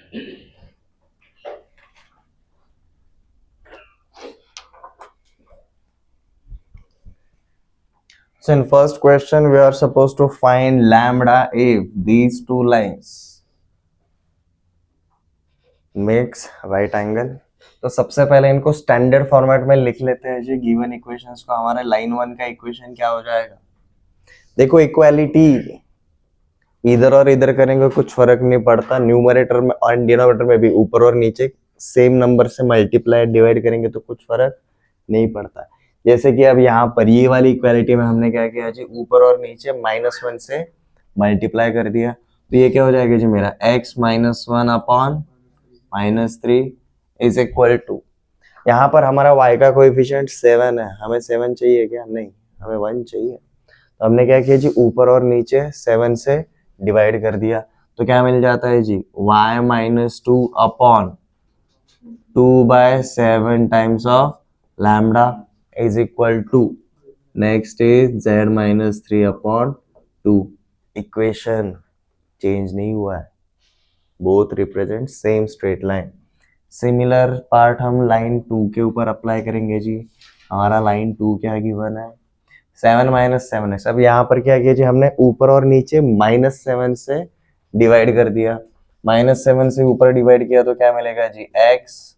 So in first question, we are supposed to find lambda if these two lines makes right angle. तो सबसे पहले इनको standard format में लिख लेते हैं जी गिवन इक्वेशंस को. हमारे लाइन वन का इक्वेशन क्या हो जाएगा? देखो इक्वालिटी इधर और इधर करेंगे कुछ फर्क नहीं पड़ता. न्यूमरेटर में और डिनोमिनेटर में भी ऊपर और नीचे सेम नंबर से मल्टीप्लाई डिवाइड करेंगे तो कुछ फर्क नहीं पड़ता. जैसे कि अब यहाँ पर ये वाली इक्वालिटी में हमने क्या किया जी, ऊपर और नीचे -1 से मल्टीप्लाई कर दिया. तो ये क्या हो जाएगा जी मेरा x -1 upon -3 is equal to, यहाँ पर हमारा y का कोएफिशिएंट 7 है. हमें 7 चाहिए क्या? नहीं, हमें 1 चाहिए. तो हमने क्या किया जी, ऊपर और नीचे 7 से डिवाइड कर दिया. तो क्या मिल जाता है जी, y -2 upon 2/7 times of lambda is equal to, next is z -3 upon 2. Equation change नहीं हुआ है, both represent same straight line. Similar part हम लाइन 2 के ऊपर अप्लाई करेंगे जी. हमारा लाइन 2 क्या गिवन है? 7 -7 है. अब यहाँ पर क्या किया जी, हमने ऊपर और नीचे -7 से डिवाइड कर दिया. -7 से ऊपर डिवाइड किया तो क्या मिलेगा जी, x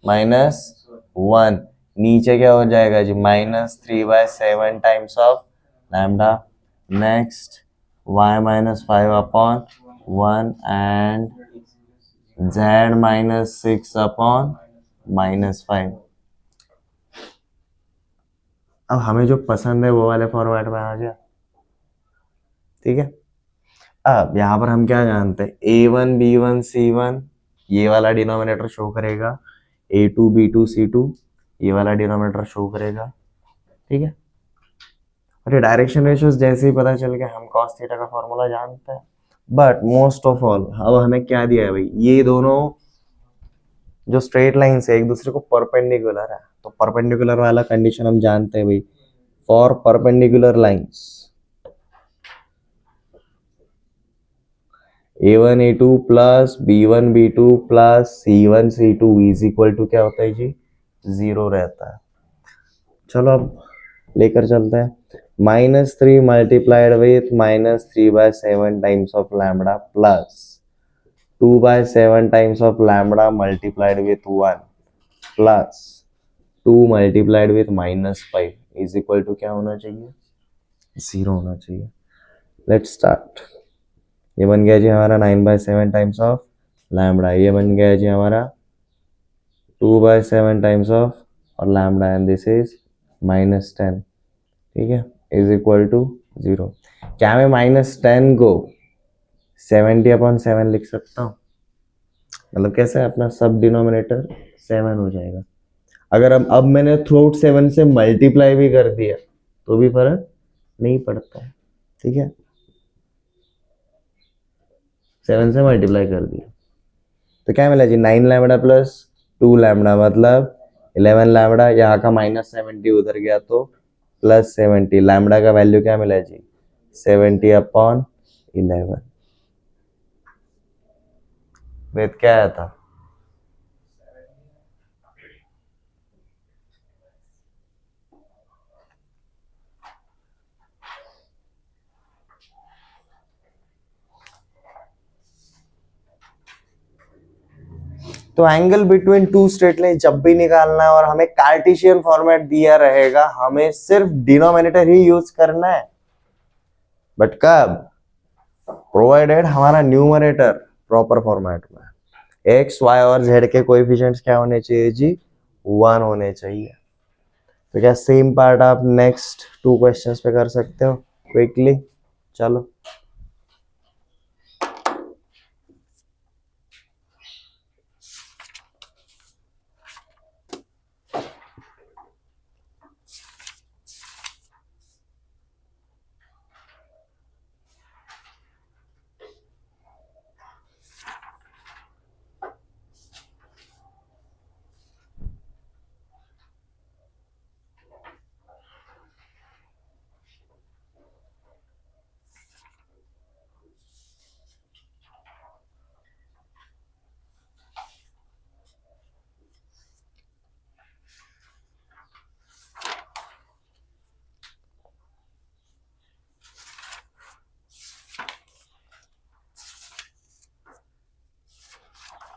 -1. नीचे क्या हो जाएगा जी, -3/7 times of lambda. Next y -5 upon 1 and z -6 upon -5. अब हमें जो पसंद है वो वाले फॉर्मेट में आ गया. ठीक है. अब यहाँ पर हम क्या जानते हैं, a1 b1 c1 ये वाला डिनोमिनेटर शो करेगा, a2 b2 c2 ये वाला डिनोमिनेटर शो करेगा. ठीक है. और ये डायरेक्शन रेशियोज जैसे ही पता चल गया, हम cos थीटा का फॉर्मूला जानते हैं. बट मोस्ट ऑफ ऑल अब हमें क्या दिया है भाई, ये दोनों जो स्ट्रेट लाइन से एक दूसरे को परपेंडिकुलर है. तो परपेंडिकुलर वाला कंडीशन हम जानते हैं भाई, for perpendicular lines a1 a2 plus b1 b2 plus c1 c2 is equal to क्या होता है जी, 0 रहता है. चलो अब लेकर चलते हैं. -3 multiplied with -3/7 times of lambda plus 2/7 times of lambda multiplied with 1 plus 2 multiplied with -5 is equal to क्या होना चाहिए, 0 होना चाहिए. Let's start. ये बन गया जी हमारा 9/7 टाइम्स ऑफ लैम्बडा. ये बन गया जी हमारा 2/7 टाइम्स ऑफ और लैम्बडा एंड दिस इज -10. ठीक है, इज इक्वल टू 0. क्या मैं -10 को 70/7 लिख सकता हूँ? मतलब कैसे, अपना सब डिनोमिनेटर 7 हो जाएगा. अगर अब मैंने थ्रू 7 से मल्टीप्लाई भी कर दिया तो भी फर्क नहीं पड़ता है. ठीक है, 7 से मल्टीप्लाई कर दिया तो क्या मिला जी, 9 लैम्बडा प्लस 2 लैम्बडा मतलब 11 लैम्बडा. यहाँ का -70 उधर गया तो +70. लैम्बडा का वैल्यू क्या मिला जी, 70/11 विथ क्या आया था, तो angle between two straight line जब भी निकालना है और हमें कार्टेशियन फॉर्मेट दिया रहेगा, हमें सिर्फ डिनोमिनेटर ही यूज करना है. बट कब, प्रोवाइडेड हमारा न्यूमरेटर प्रॉपर फॉर्मेट में, एक्स वाई और जेड के कोएफिशिएंट्स क्या होने चाहिए जी, 1 होने चाहिए. तो क्या सेम पार्ट आप नेक्स्ट 2 क्वेश्चंस पे कर सकते हो क्विकली? चलो.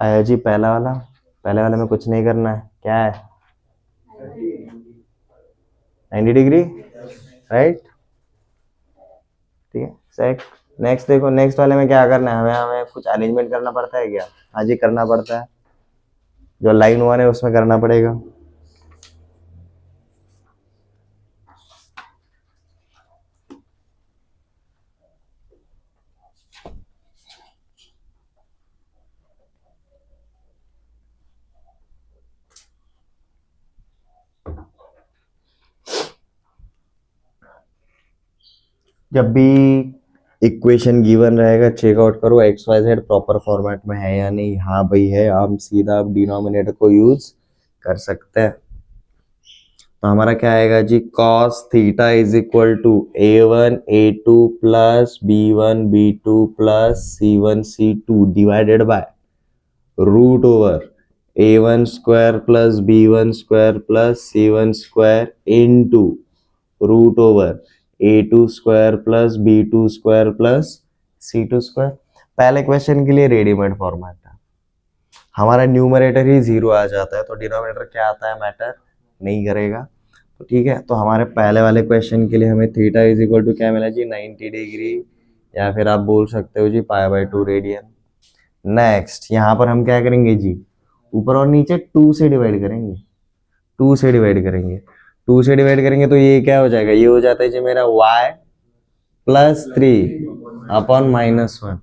आया जी पहला वाला, पहले वाले में कुछ नहीं करना है, क्या है 90 डिग्री, राइट, ठीक है। सेक नेक्स्ट देखो, नेक्स्ट वाले में क्या करना है हमें, हमें कुछ अरेंजमेंट करना पड़ता है क्या, हाँ जी करना पड़ता है, जो लाइन 1 है उसमें करना पड़ेगा। जब भी इक्वेशन गिवन रहेगा चेकआउट करो X Y Z proper format में है या नहीं, हाँ भाई है, हम सीधा अब डिनोमिनेटर को यूज कर सकते हैं। तो हमारा क्या आएगा जी, cos theta is equal to a1 a2 plus b1 b2 plus c1 c2 divided by root over a1 square plus b1 square plus c1 square into root over a2 square plus b2 square plus c2 square. पहले question के लिए readymade format है, हमारा numerator ही 0 आ जाता है तो denominator क्या आता है मैटर नहीं करेगा। तो ठीक है, तो हमारे पहले वाले क्वेश्चन के लिए हमें थीटा इज इक्वल टू क्या मिला जी 90 डिग्री, या फिर आप बोल सकते हो जी π/2 रेडियन। नेक्स्ट यहाँ पर हम क्या करेंगे जी, ऊपर और नीचे 2 से डिवाइड करेंगे, 2 से डिवाइड करेंगे, 2 से डिवाइड करेंगे तो ये क्या हो जाएगा, ये हो जाता है जी मेरा y प्लस 3 अपॉन -1,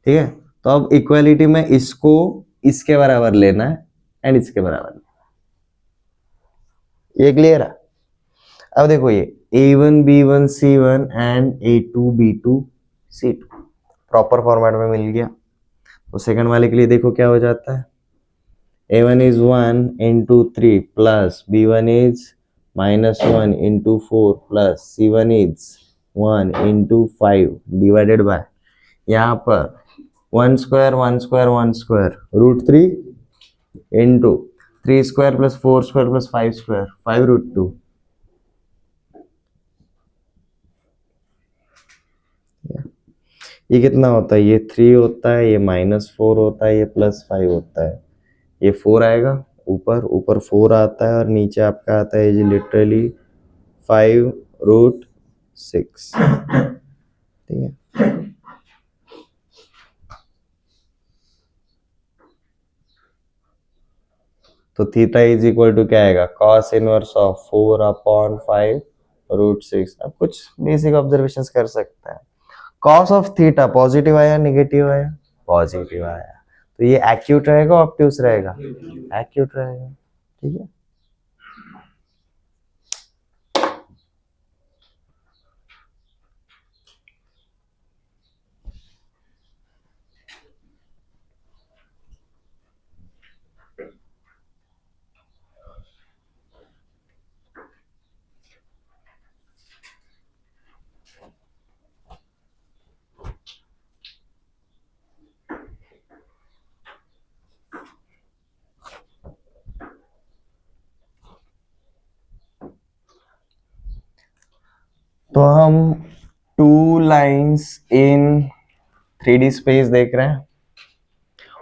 ठीक है। तो अब इक्वालिटी में इसको इसके बराबर लेना है एंड इसके बराबर, ये क्लियर है। अब देखो ये a1 b1 c1 and a2 b2 c2 proper format में मिल गया। तो सेकंड वाले के लिए देखो क्या हो जाता है, a1 is 1 into 3 plus b1 is -1 into 4 plus c1 is 1 into 5 divided by यहाँ पर 1 square 1 square 1 square root 3 into 3 square plus 4 square plus 5 square 5 root 2। ये कितना होता है, ये 3 होता है, ये -4 होता है, ये +5 होता है, ये 4 आएगा ऊपर, ऊपर 4 आता है और नीचे आपका आता है जी लिटरली 5√6, ठीक है। तो थीटा इज इक्वल टू क्या आएगा, cos इनवर्स ऑफ 4/5√6। अब कुछ बेसिक ऑब्जर्वेशंस कर सकते हैं, cos ऑफ थीटा पॉजिटिव आया नेगेटिव आया, पॉजिटिव आया, तो ये एक्यूट रहेगा ऑब्ट्यूस रहेगा, एक्यूट रहेगा, ठीक है। तो हम 2 लाइंस इन 3D स्पेस देख रहे हैं,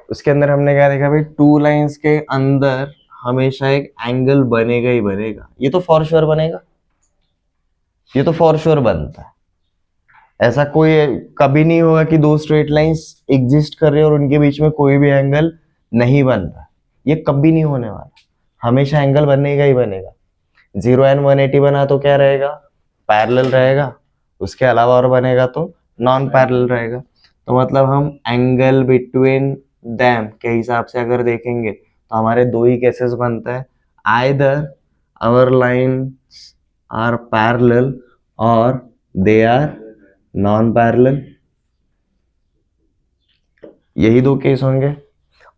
उसके अंदर हमने क्या देखा भाई, 2 लाइंस के अंदर हमेशा एक एंगल बनेगा ही बनेगा, ये तो फॉर श्योर बनेगा, ये तो फॉर श्योर बनता है। ऐसा कोई कभी नहीं होगा कि 2 स्ट्रेट लाइंस एग्जिस्ट कर रहे हैं और उनके बीच में कोई भी एंगल नहीं बन रहा, ये कभी नहीं होने वाला, हमेशा एंगल बनेगा ही बनेगा। 0 एंड 180 बना तो क्या रहेगा, पैरेलल रहेगा, उसके अलावा और बनेगा तो नॉन पैरेलल रहेगा। तो मतलब हम एंगल बिटवीन देम के हिसाब से अगर देखेंगे तो हमारे 2 ही केसेस बनते हैं, either our lines are parallel और दे आर नॉन पैरेलल, यही 2 केस होंगे।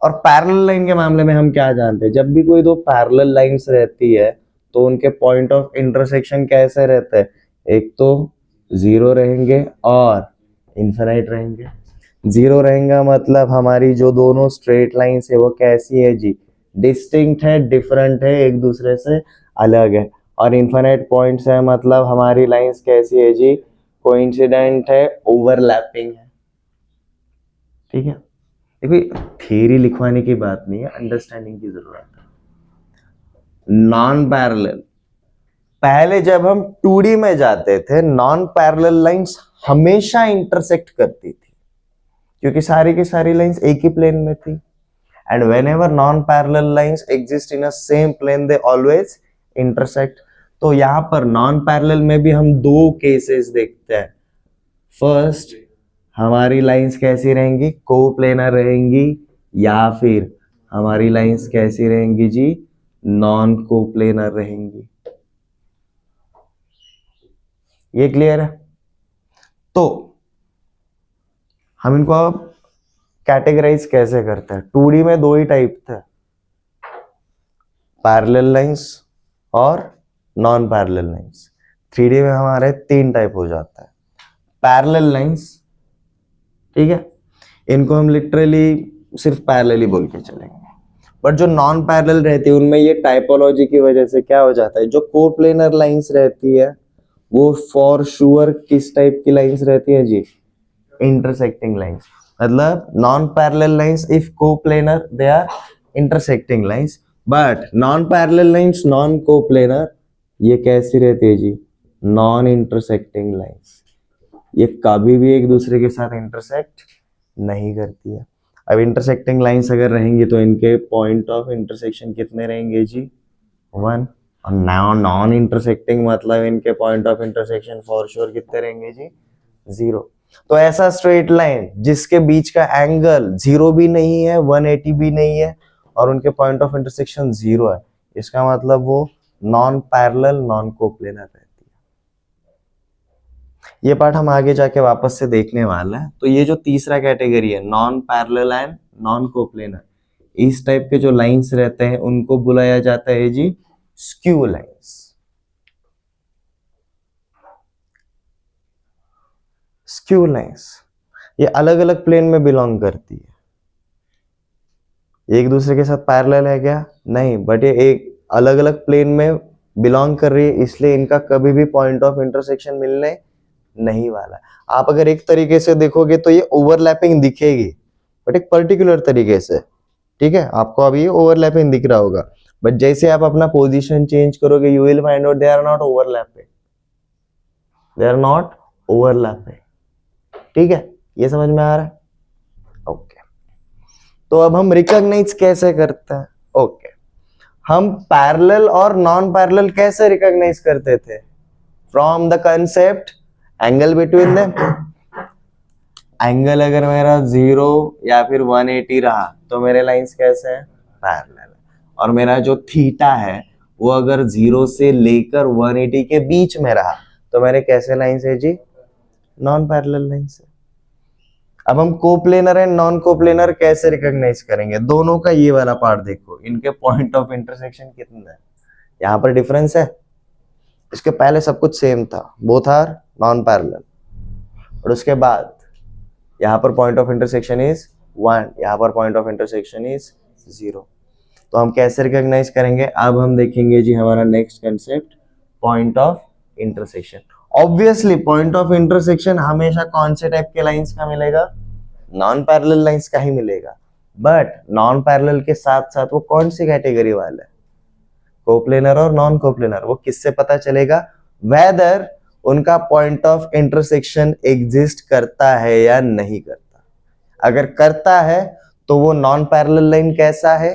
और पैरेलल लाइन के मामले में हम क्या जानते हैं, जब भी कोई 2 पैरेलल लाइंस रहती है तो उनके पॉइंट ऑफ इंटरसेक्शन कैसे रहते हैं, एक तो 0 रहेंगे और इनफिनाइट रहेंगे। 0 रहेगा मतलब हमारी जो दोनों स्ट्रेट लाइंस है वो कैसी है जी, डिस्टिंक्ट है, डिफरेंट है, एक दूसरे से अलग है। और इनफिनाइट पॉइंट्स है मतलब हमारी लाइंस कैसी है जी, कोइंसिडेंट है, ओवरलैपिंग है, ठीक है। देखो थ्योरी लिखवाने की बात नहीं है, अंडरस्टैंडिंग की जरूरत है। नॉन पैरेलल, पहले जब हम 2D में जाते थे नॉन पैरेलल लाइंस हमेशा इंटरसेक्ट करती थी, क्योंकि सारी की सारी लाइंस एक ही प्लेन में थी। And whenever non-parallel lines exist in a same plane they always intersect। तो यहां पर नॉन पैरेलल में भी हम दो केसेस देखते हैं। फर्स्ट, हमारी लाइंस कैसी रहेंगी, कोप्लेनर रहेंगी, या फिर हमारी लाइंस कैसी रहेंगी जी, नॉन कोप्लेनर रहेंगी। ये क्लियर है? तो हम इनको अब कैटेगराइज कैसे करते हैं? 2D में दो ही टाइप थे, पैरेलल लाइंस और नॉन पैरेलल लाइंस। 3D में हमारे तीन टाइप हो जाता है। पैरेलल लाइंस, ठीक है, इनको हम लिटरली सिर्फ पैरेलल ही बोल के चलेंगे। बट जो नॉन पैरेलल रहती है उनमें ये टाइपोलॉजी की वजह से क्या हो जाता है, जो कोप्लेनर लाइंस रहती है वो फॉर श्योर किस टाइप की लाइंस रहती है जी, इंटरसेक्टिंग लाइंस। मतलब non parallel lines if coplanar they are intersecting lines, but non parallel lines non coplanar ये कैसी रहती है जी, नॉन इंटरसेक्टिंग लाइंस। ये कभी भी एक दूसरे के साथ इंटरसेक्ट नहीं करती है। अब इंटरसेक्टिंग लाइंस अगर रहेंगी तो इनके पॉइंट ऑफ इंटरसेक्शन कितने रहेंगे जी, 1। और नॉन इंटरसेक्टिंग मतलब इनके point of intersection for sure कितने रहेंगे जी, 0। तो ऐसा स्ट्रेट लाइन जिसके बीच का एंगल 0 भी नहीं है 180 भी नहीं है और उनके पॉइंट ऑफ इंटरसेक्शन 0 है, इसका मतलब वो नॉन पैरेलल नॉन कोप्लेनर रहती है। ये पार्ट हम आगे जाके वापस से देखने वाला है। तो ये जो तीसरा कैटेगरी है non parallel and non coplanar, इस टाइप के जो लाइंस रहते हैं उनको बुलाया जाता है जी स्क्यू लाइंस। स्क्यू लाइंस ये अलग अलग प्लेन में बिलोंग करती है, एक दूसरे के साथ पैरेलल है क्या, नहीं, बट ये एक अलग अलग प्लेन में बिलोंग कर रही है, इसलिए इनका कभी भी पॉइंट ऑफ इंटरसेक्शन मिलने नहीं वाला। आप अगर एक तरीके से देखोगे तो ये ओवरलैपिंग दिखेगी, बट एक पर्टिकुलर तरीके से, ठीक है, आपको अभी ये ओवरलैपिंग दिख रहा होगा, बट जैसे आप अपना पोजीशन चेंज करोगे you will find out they are not overlapping, they are not overlapping. ठीक है, ये समझ में आ रहा है? ओके, तो अब हम रिकॉग्नाइज कैसे करते हैं? ओके, हम पैरेलल और नॉन पैरेलल कैसे रिकॉग्नाइज करते थे? From the concept angle between them. Angle अगर मेरा 0 या फिर 180 रहा तो मेरे लाइंस कैसे हैं, पैरेलल। और मेरा जो थीटा है वो अगर 0 से लेकर 180 के बीच में रहा तो मेरे कैसे लाइंस है जी, नॉन पैरेलल लाइंस है। अब हम कोप्लेनर एंड नॉन कोप्लेनर कैसे रिकॉग्नाइज करेंगे? दोनों का ये वाला पार्ट देखो, इनके पॉइंट ऑफ इंटरसेक्शन कितना है, यहाँ पर डिफरेंस है। इसके पहले सब कुछ सेम था, बोथ आर नॉन पैरेलल, और उसके बाद यहाँ पर पॉइंट ऑफ इंटरसेक्शन इज 1, यहाँ पर पॉइंट ऑफ इंटरसेक्शन इज 0। तो हम कैसे रिकॉग्नाइज करेंगे? अब हम देखेंगे जी हमारा next concept, point of intersection. Obviously point of intersection हमेशा कौन से टाइप के लाइंस का मिलेगा, नॉन पैरेलल लाइंस का ही मिलेगा। बट नॉन पैरेलल के साथ साथ वो कौन सी कैटेगरी वाला है, कोप्लेनर और नॉन कोप्लेनर। वो किससे पता चलेगा, वेदर उनका पॉइंट ऑफ इंटरसेक्शन एग्जिस्ट करता है या नहीं करता। अगर करता है तो वो नॉन पैरेलल लाइन कैसा है,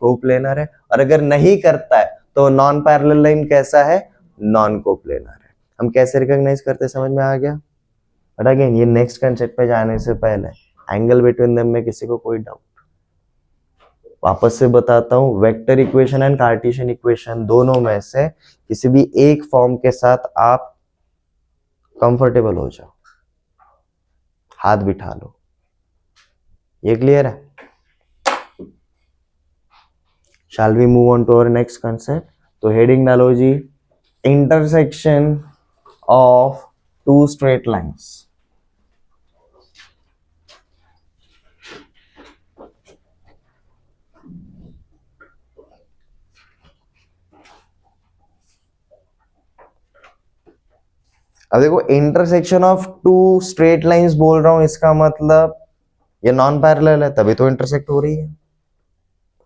कोप्लेनर है, और अगर नहीं करता है तो नॉन पैरेलल लाइन कैसा है, नॉन कोप्लेनर है। हम कैसे रिकॉग्नाइज करते हैं, समझ में आ गया? बट अगेन ये नेक्स्ट कंसेप्ट पे जाने से पहले एंगल बिटवीन देम में किसी को कोई डाउट, वापस से बताता हूं, vector equation and Cartesian equation दोनों में से किसी भी एक फॉर्म के साथ आप कंफर्टेबल हो जाओ, हाथ बिठा लो। ये क्लियर है? Shall we move on to our next concept? तो हेडिंग डालो जी, intersection of two straight lines. अब देखो intersection of two straight lines बोल रहा हूं, इसका मतलब ये नॉन पैरेलल है तभी तो इंटरसेक्ट हो रही है,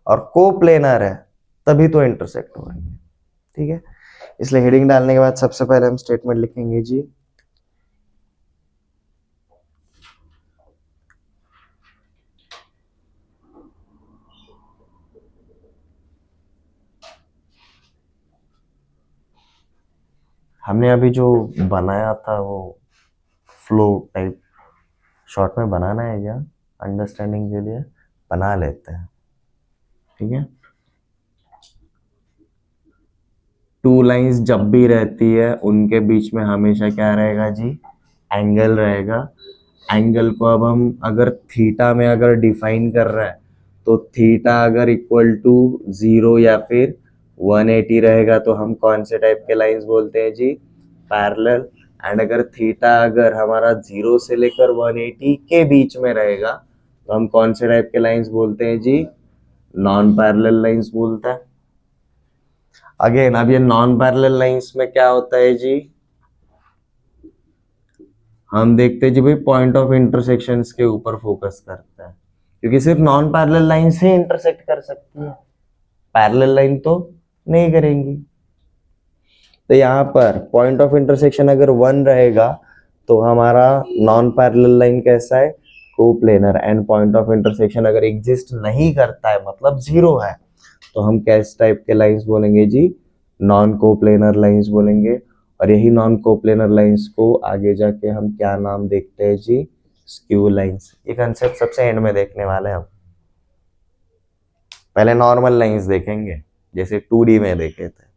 और को प्लेनर है तभी तो इंटरसेक्ट हो रही है। ठीक है, इसलिए हेडिंग डालने के बाद सबसे पहले हम स्टेटमेंट लिखेंगे जी, हमने अभी जो बनाया था वो फ्लो टाइप शॉर्ट में बनाना है क्या, अंडरस्टैंडिंग के लिए बना लेते हैं। ठीक है, टू लाइंस जब भी रहती है उनके बीच में हमेशा क्या रहेगा जी, एंगल रहेगा। एंगल को अब हम अगर थीटा में अगर डिफाइन कर रहे हैं तो थीटा अगर इक्वल टू 0 या फिर 180 रहेगा तो हम कौन से टाइप के लाइंस बोलते हैं जी, पैरेलल। एंड अगर थीटा अगर हमारा 0 से लेकर 180 के बीच में रहेगा तो हम कौन से टाइप के लाइंस बोलते हैं जी, नॉन पैरेलल लाइंस बोलते हैं। अगेन अब ये नॉन पैरेलल लाइंस में क्या होता है जी, हम देखते हैं जी भाई पॉइंट ऑफ इंटरसेक्शंस के ऊपर फोकस करता है, क्योंकि सिर्फ नॉन पैरेलल लाइन से इंटरसेक्ट कर सकती है, पैरेलल लाइन तो नहीं करेंगी। तो यहाँ पर पॉइंट ऑफ इंटरसेक्शन अगर 1 रहेगा तो हमारा नॉन पैरेलल लाइन कैसा है, coplanar. And point of intersection अगर एग्जिस्ट नहीं करता है मतलब 0 है तो हम कैस टाइप के लाइंस बोलेंगे जी, नॉन कोप्लेनर लाइंस बोलेंगे। और यही नॉन कोप्लेनर लाइंस को आगे जाके हम क्या नाम देखते हैं जी, स्क्यू लाइंस। ये कंसेप्ट सबसे एंड में देखने वाले हैं हम, पहले नॉर्मल लाइंस देखेंगे जैसे 2D में देखे थे।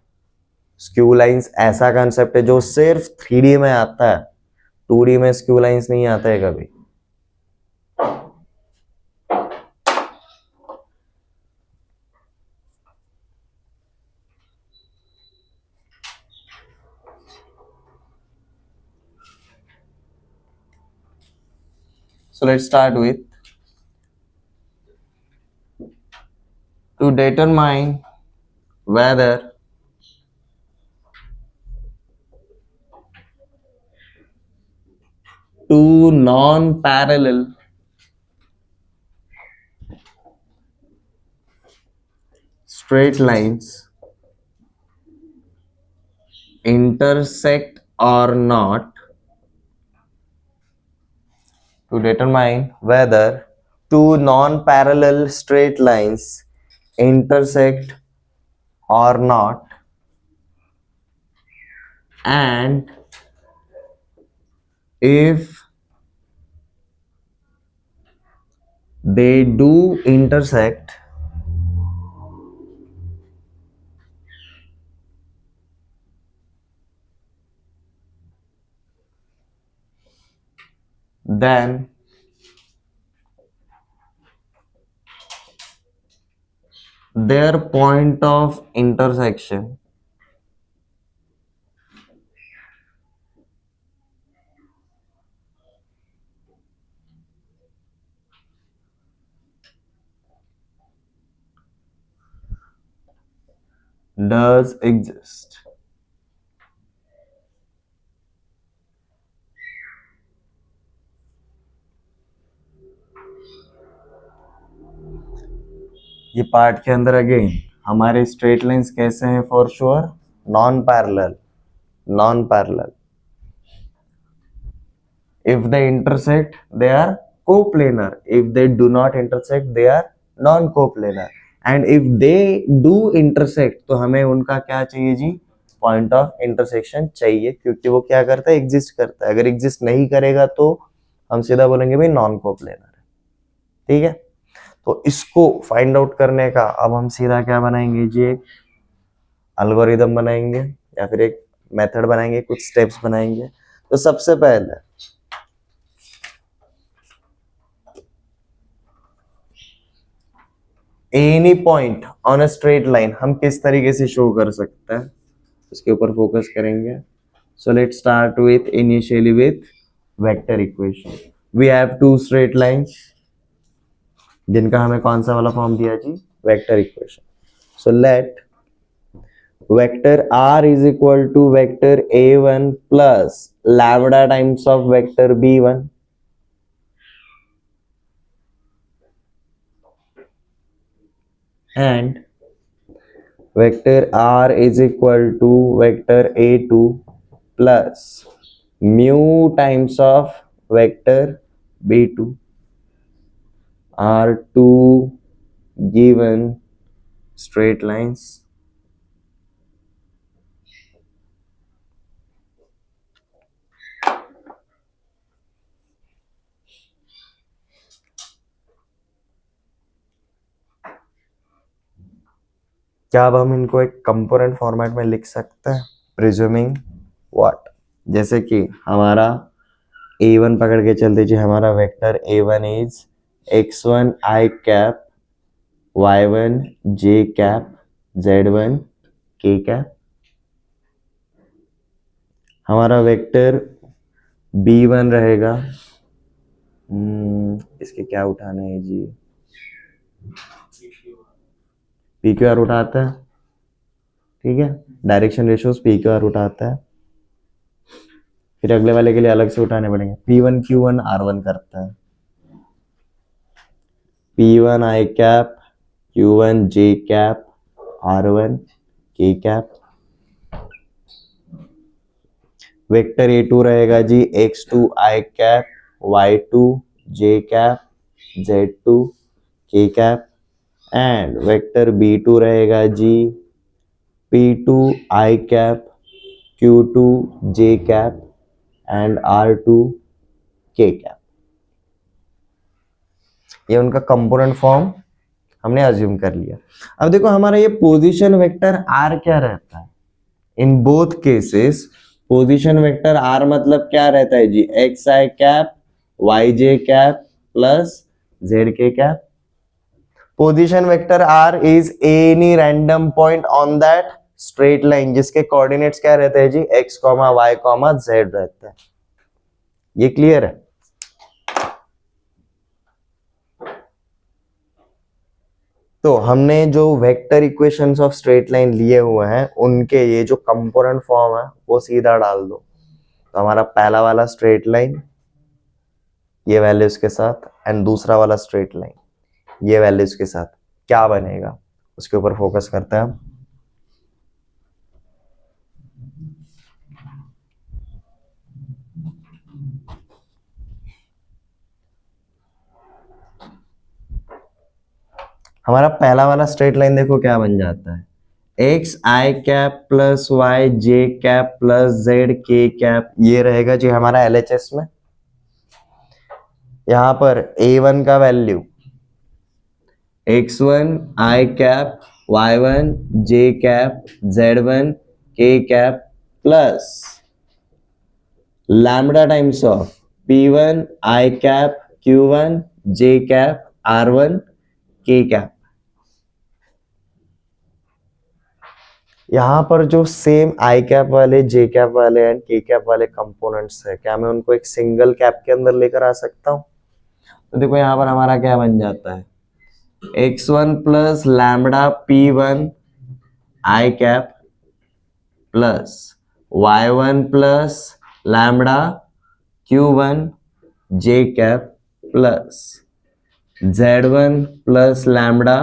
स्क्यू लाइंस ऐसा कंसेप्ट है जो सिर्फ 3D में आता है, 2D में स्क्यू लाइंस नहीं आता है कभी। So let's start with, to determine whether two non-parallel straight lines intersect or not, to determine whether two non-parallel straight lines intersect or not, and if they do intersect, then their point of intersection does exist. ये part के अंदर again हमारे straight lines कैसे हैं, for sure non parallel, non parallel. If they intersect, they are coplanar. If they do not intersect, they are non-coplanar. And if they do intersect, तो हमें उनका क्या चाहिए जी, पॉइंट ऑफ इंटरसेक्शन चाहिए, क्योंकि वो क्या करता है, एग्जिस्ट करता है। अगर एग्जिस्ट नहीं करेगा तो हम सीधा बोलेंगे भाई नॉन कोप्लेनर है। ठीक है, तो इसको फाइंड आउट करने का अब हम सीधा क्या बनाएंगे जी, एक एल्गोरिदम बनाएंगे या फिर एक मेथड बनाएंगे, कुछ स्टेप्स बनाएंगे। तो सबसे पहले any point on a straight line हम किस तरीके से शो कर सकते हैं, इसके ऊपर फोकस करेंगे। So let's start with initially with vector equation. We have two straight lines जिनका हमें कौन सा वाला फॉर्म दिया जी, vector equation. So let vector r is equal to vector a1 plus lambda times of vector b1। and vector r is equal to vector a2 plus mu times of vector b2 are two given straight lines. क्या अब हम इनको एक component format में लिख सकते हैं? Presuming what, जैसे कि हमारा a1 पकड़ के चलते जी, हमारा vector a1 is x1 i cap y1 j cap z1 k cap. हमारा वेक्टर b1 रहेगा, इसके क्या उठाने हैं जी, पी क्यू आर उठाता है, ठीक है, direction ratios P Q R उठाता है. फिर अगले वाले के लिए अलग से उठाने पड़ेंगे. P1 Q1 R1 करता है, P1 I cap Q1 J cap R1 K cap. Vector A2 रहेगा जी X2 I cap Y2 J cap Z2 K cap. And vector B2 रहेगा जी P2 I cap Q2 J cap and R2 K cap. ये उनका component form हमने assume कर लिया. अब देखो हमारा ये पोजीशन वेक्टर R क्या रहता है in both cases. Position vector R मतलब क्या रहता है जी, एक्स आई कैप वाई जे कैप प्लस जेड के cap. Position vector R is any random point on that straight line जिसके कोऑर्डिनेट्स क्या रहते हैं जी, x, y, z रहते हैं. ये क्लियर है? तो हमने जो vector equations of straight line लिए हुए हैं उनके ये जो कंपोनेंट फॉर्म है वो सीधा डाल दो. तो हमारा पहला वाला स्ट्रेट लाइन ये वैल्यूज के साथ एंड दूसरा वाला स्ट्रेट लाइन ये वैल्यूज के साथ क्या बनेगा उसके ऊपर फोकस करते हैं हम. हमारा पहला वाला स्ट्रेट लाइन देखो क्या बन जाता है, एक्स आई कैप प्लस वाई जे कैप प्लस जेड के कैप. ये रहेगा जी हमारा एलएचएस में. यहां पर a1 का value x1 i cap y1 j cap z1 k cap plus lambda times of p1 i cap q1 j cap r1 k cap. यहां पर जो सेम आई कैप वाले जे कैप वाले एंड के कैप वाले कंपोनेंट्स है, क्या मैं उनको एक सिंगल कैप के अंदर लेकर आ सकता हूं? तो देखो यहां पर हमारा क्या बन जाता है, x1 plus lambda p1 I cap plus y1 plus lambda q1 j cap plus z1 plus lambda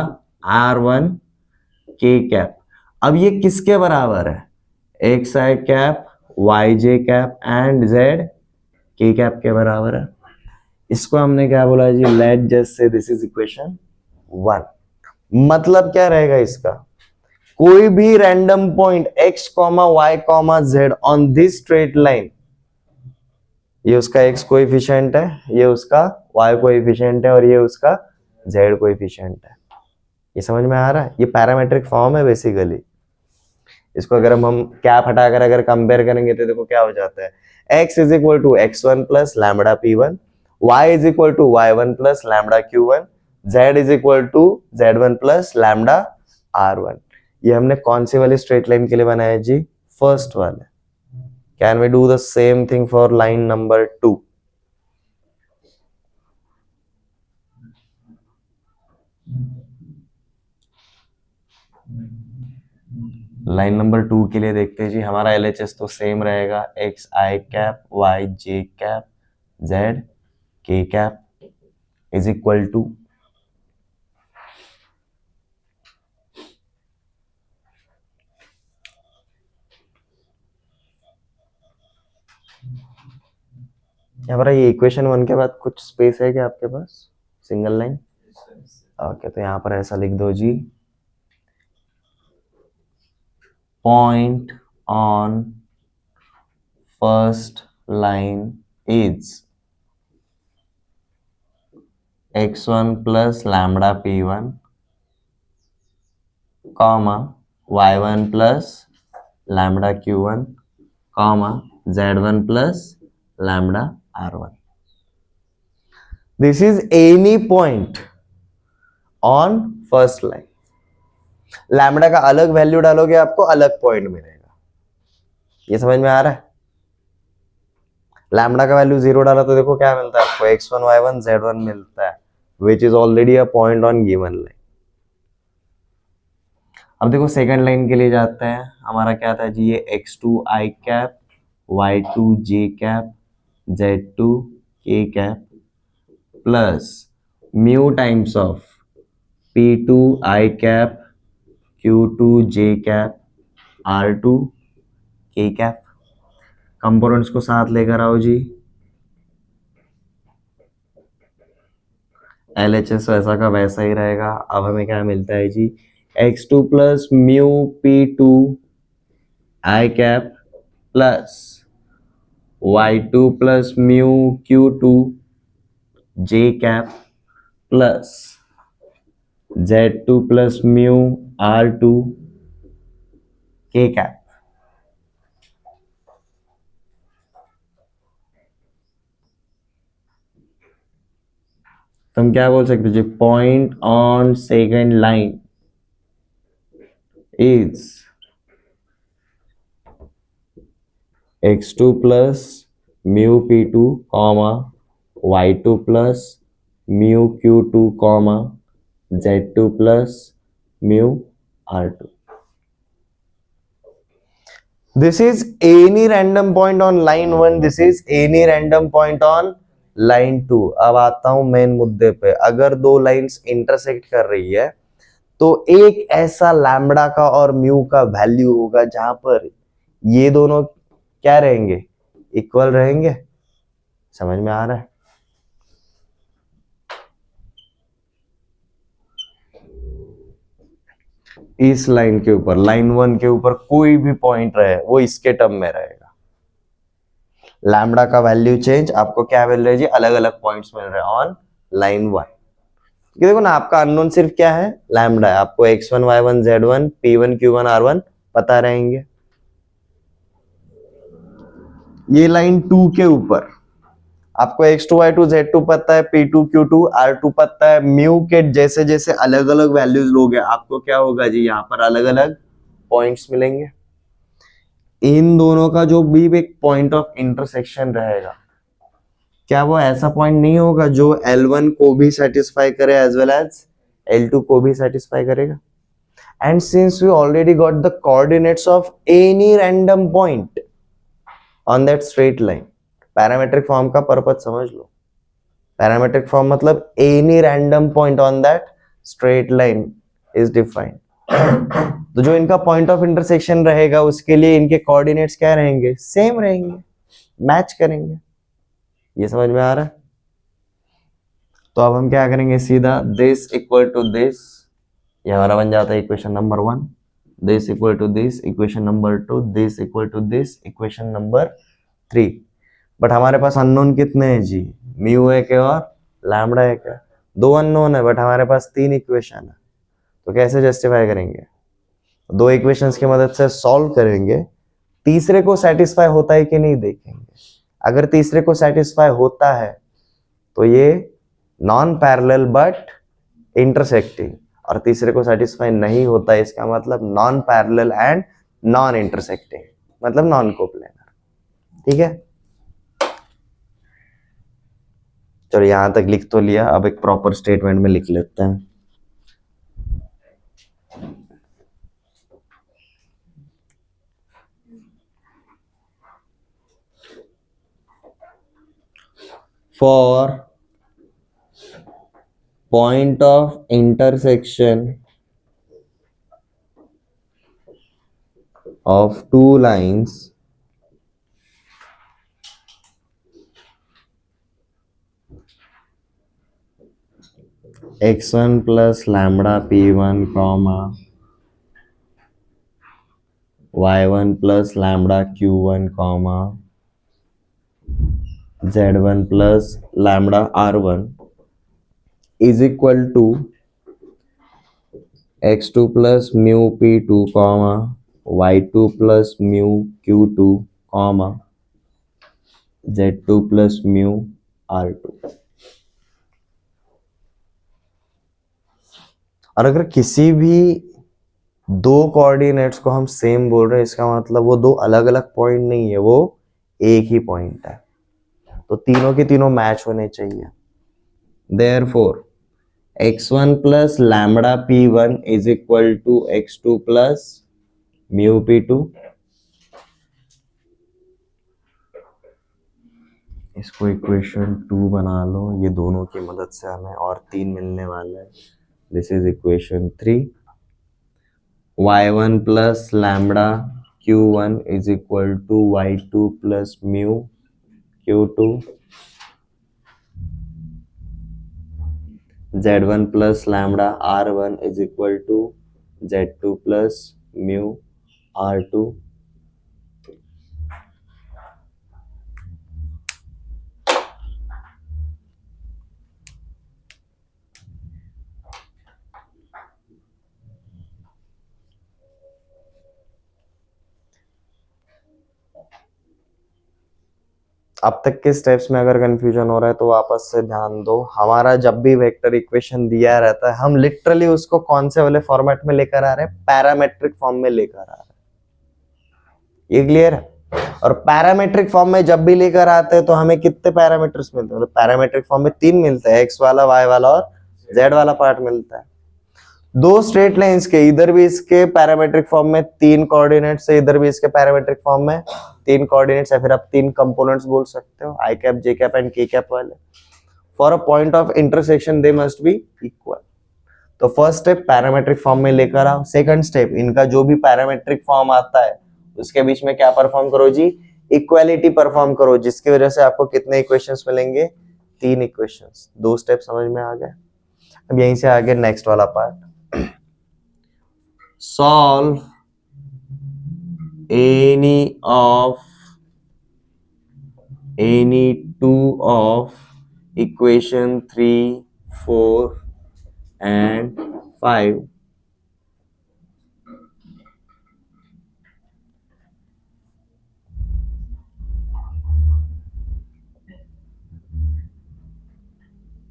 r1 k cap. अब ये किसके बराबर है, X I cap Y J cap and Z के कैप के बराबर है. इसको हमने क्या बोला जी, let just say this is equation 1. मतलब क्या रहेगा इसका, कोई भी random point x, y, z on this straight line, ये उसका x कोएफिशिएंट है, ये उसका y कोएफिशिएंट है और ये उसका z कोएफिशिएंट है. ये समझ में आ रहा है? ये पैरामेट्रिक फॉर्म है बेसिकली. इसको अगर हम कैप हटाकर अगर कंपेयर करेंगे तो देखो क्या हो जाता है, x is equal to x1 plus lambda p1, y is equal to y1 plus lambda q1, z is equal to z1 plus lambda r1. ये हमने कौन सी वाली स्ट्रेट लाइन के लिए बनाया जी, फर्स्ट वाले. Can we do the same thing for line number 2? Line number 2 के लिए देखते हैं जी, हमारा एलएचएस तो सेम रहेगा, एक्स आई कैप वाई जे कैप जेड के कैप इज इक्वल टू यहाँ पर ये इक्वेशन 1 के बाद कुछ स्पेस है क्या आपके पास, सिंगल लाइन? ओके, तो यहाँ पर ऐसा लिख दो जी, point on first line is x1 plus lambda p1 comma y1 plus lambda q1 comma z1 plus lambda r1. This is any point on first line. Lambda का अलग वैल्यू डालोगे आपको अलग पॉइंट मिलेगा, ये समझ में आ रहा है? लैम्बडा का वैल्यू 0 डाला तो देखो क्या मिलता है आपको, x1 y1 z1 मिलता है, which is already a point on given line. अब देखो सेकंड लाइन के लिए जाते हैं, हमारा क्या था जी, ये x2 i cap, y2 j cap, z2 k cap plus mu times of p2 i cap, q2 j cap, r2 k cap. Components को साथ लेकर आओ जी, LHS वैसा का वैसा ही रहेगा। अब हमें क्या मिलता है जी, x2 plus mu p2 i cap plus y2 plus mu q2 j cap plus z2 plus mu r2 k cap. तो हम क्या बोल सकते हैं जी, point on second line is x2 plus mu p2 comma y2 plus mu q2 comma z2 plus mu r2। This is any random point on line 1, this is any random point on line 2। अब आता हूं main मुद्दे पे, अगर दो lines intersect कर रही है तो एक ऐसा लैम्बडा का और म्यू का वैल्यू होगा जहां पर ये दोनों क्या रहेंगे, इक्वल रहेंगे। समझ में आ रहा है? इस लाइन के ऊपर, लाइन 1 के ऊपर कोई भी पॉइंट रहे वो इसके टर्म में रहेगा। लैम्बडा का वैल्यू चेंज, आपको क्या मिल रहा है जी, अलग अलग पॉइंट्स मिल रहे हैं ऑन लाइन 1। देखो ना, आपका अननोन सिर्फ क्या है, लैम्बडा है। आपको x1 y1 z1 p1 q1 r1 पता रहेंगे। ये लाइन 2 के ऊपर आपको x2 y2 z2 पता है, p2 q2 r2 पता है। म्यू के जैसे जैसे अलग अलग वैल्यूज लोगे आपको क्या होगा जी, यहाँ पर अलग अलग पॉइंट्स मिलेंगे। इन दोनों का जो भी एक पॉइंट ऑफ इंटरसेक्शन रहेगा, क्या वो ऐसा पॉइंट नहीं होगा जो L1 को भी सेटिस्फाई करे एज वेल एज L2 को भी सेटिस्फाई करेगा? And since we already got the coordinates of any random point on that straight line, parametric form का पर्पस समझ लो। पैरामेट्रिक फॉर्म मतलब any random point on that straight line is defined। तो जो इनका point of intersection रहेगा उसके लिए इनके कोऑर्डिनेट्स क्या रहेंगे, सेम रहेंगे, मैच करेंगे। ये समझ में आ रहा है? तो अब हम क्या करेंगे, सीधा दिस इक्वल टू दिस, ये हमारा बन जाता है equation number 1। This equal to this equation number 2, this equal to this equation number 3। But हमारे पास अननोन कितने हैं जी, म्यू है क्या और लैम्बडा है क्या? दो अननोन है बट हमारे पास 3 इक्वेशन है। तो कैसे जस्टिफाई करेंगे? दो इक्वेशंस की मदद से सॉल्व करेंगे, तीसरे को सेटिस्फाई होता है कि नहीं देखेंगे। अगर तीसरे को सेटिस्फाई होता है तो ये नॉन पैरेलल बट इंटरसेक्टिंग, और तीसरे को सेटिस्फाई नहीं होता है इसका मतलब non parallel and non intersecting, मतलब नॉन कोप्लेनर। ठीक है, चलो यहां तक लिख तो लिया, अब एक प्रॉपर स्टेटमेंट में लिख लेते हैं। For point of intersection of two lines x1 plus lambda p1 comma y1 plus lambda q1 comma z1 plus lambda r1 is equal to x2 plus mu p2 comma y2 plus mu q2 comma z2 plus mu r2। और अगर किसी भी दो coordinates को हम same बोल रहे हैं, इसका मतलब वो दो अलग अलग पॉइंट नहीं है, वो एक ही पॉइंट है, तो तीनों के तीनों मैच होने चाहिए। Therefore x1 plus lambda p1 is equal to x2 plus mu p2। इसको इक्वेशन 2 बना लो, ये दोनों की मदद से हमें और 3 मिलने वाले हैं। This is equation 3। y1 plus lambda q1 is equal to y2 plus mu q2, z1 plus lambda r1 is equal to z2 plus mu r2। अब तक के स्टेप्स में अगर कंफ्यूजन हो रहा है तो वापस से ध्यान दो। हमारा जब भी वेक्टर इक्वेशन दिया रहता है, हम लिटरली उसको कौन से वाले फॉर्मेट में लेकर आ रहे हैं? पैरामेट्रिक फॉर्म में लेकर आ रहे हैं। ये क्लियर है? और पैरामेट्रिक फॉर्म में जब भी लेकर आते हैं तो हमें कितने पैरामीटर्स मिलते हैं? मतलब पैरामेट्रिक फॉर्म में 3 मिलते हैं, एक्स वाला, वाई वाला और जेड वाला पार्ट मिलता है। दो स्ट्रेट लाइंस के इधर भी इसके पैरामेट्रिक फॉर्म में 3 कोऑर्डिनेट्स है, इधर भी इसके पैरामेट्रिक फॉर्म में 3 कोऑर्डिनेट्स है, फिर आप 3 कंपोनेंट्स बोल सकते हो, आई कैप, जे कैप एंड के कैप वाले। For a point of intersection they must be equal. तो फर्स्ट स्टेप पैरामेट्रिक फॉर्म में लेकर आओ। सेकंड स्टेप, इनका जो भी पैरामेट्रिक फॉर्म आता है उसके बीच में क्या परफॉर्म करो जी? इक्वालिटी परफॉर्म करो, जिसकी वजह से आपको कितने इक्वेशंस मिलेंगे? 3 इक्वेशंस। 2 स्टेप समझ में आ गए। अब यहीं से आगे नेक्स्ट वाला part, solve any two of equation 3, 4 and 5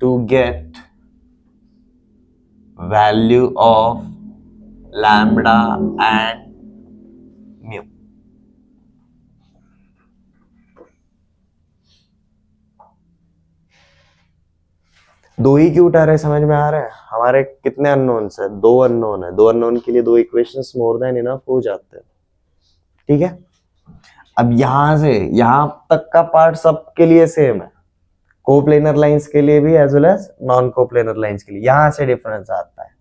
to get value of lambda and mu। दो ही क्यों उठा रहे, समझ में आ रहा है? हमारे कितने अननोन्स है? 2 अननोन है। 2 अननोन के लिए 2 इक्वेशंस मोर देन इनफ हो जाते हैं। ठीक है, अब यहां से यहां तक का पार्ट सबके लिए सेम है, कोप्लेनर लाइंस के लिए भी as well as non coplanar lines के लिए। यहां से डिफरेंस आता है।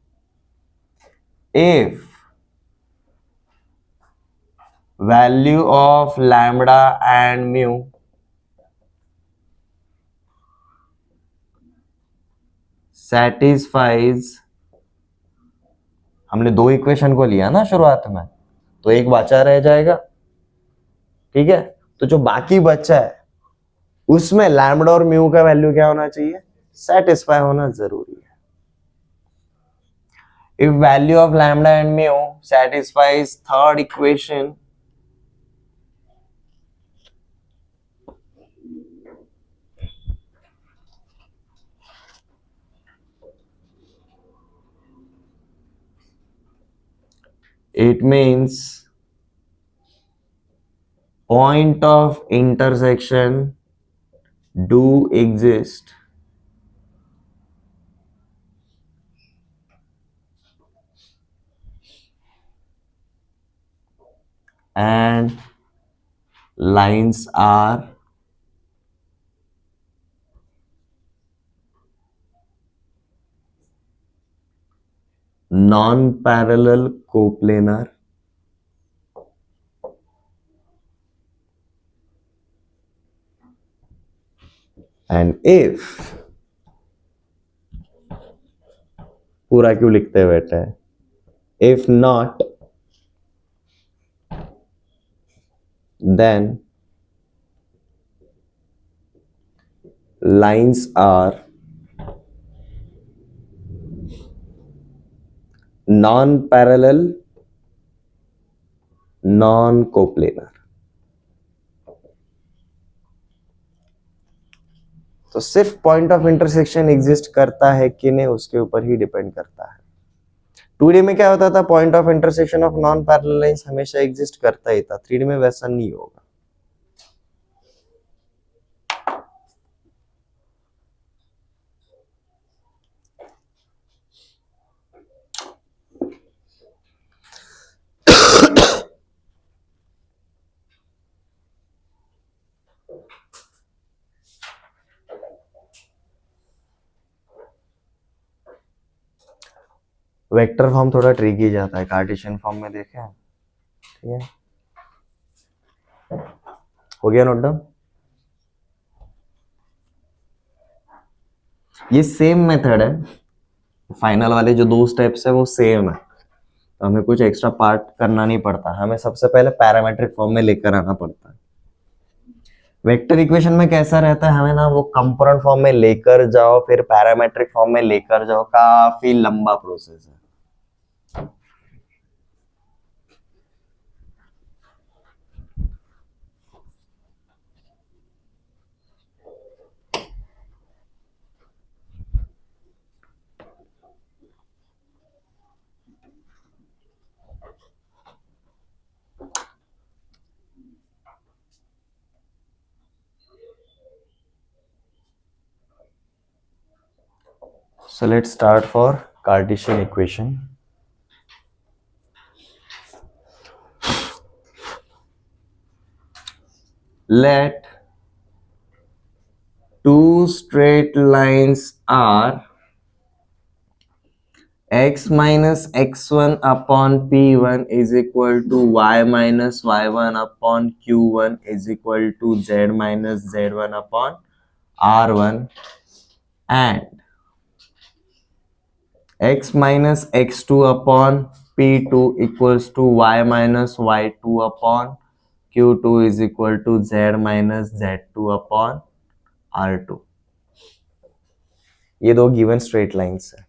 If value of lambda and mu satisfies, हमने 2 इक्वेशन को लिया ना शुरुआत में, तो एक बचा रह जाएगा। ठीक है, तो जो बाकी बचा है उसमें लैम्बडा और म्यू का वैल्यू क्या होना चाहिए? सेटिस्फाई होना जरूरी है। If value of lambda and mu satisfies third equation, it means point of intersection do exist and lines are non-parallel coplanar and if पूरा क्यों लिखते बैठे हैं? If not then lines are non-parallel, non-coplanar. तो सिर्फ पॉइंट ऑफ इंटरसेक्शन एग्जिस्ट करता है कि नहीं उसके ऊपर ही डिपेंड करता है। 2D में क्या होता था, point of intersection of non parallel lines हमेशा एग्जिस्ट करता ही था, 3D में वैसा नहीं होगा। वेक्टर फॉर्म थोड़ा ट्रिकी जाता है, कार्टेशियन फॉर्म में देखे हैं, ठीक है, हो गया नोट डाउन। ये सेम मेथड है, फाइनल वाले जो 2 स्टेप्स है वो सेम है, तो हमें कुछ एक्स्ट्रा पार्ट करना नहीं पड़ता, हमें सबसे पहले पैरामेट्रिक फॉर्म में लेकर आना पड़ता है। वेक्टर इक्वेशन में कैसा रहता है, हमें ना वो कंपोनेंट फॉर्म में लेकर जाओ फिर पैरामेट्रिक फॉर्म में लेकर जाओ, काफी लंबा प्रोसेस है। So let's start for Cartesian equation. Let two straight lines are x minus x1 upon p1 is equal to y minus y1 upon q1 is equal to z minus z1 upon r1 and x minus x2 upon p2 equals to y minus y2 upon q2 is equal to z minus z2 upon r2। ये 2 given straight lines है।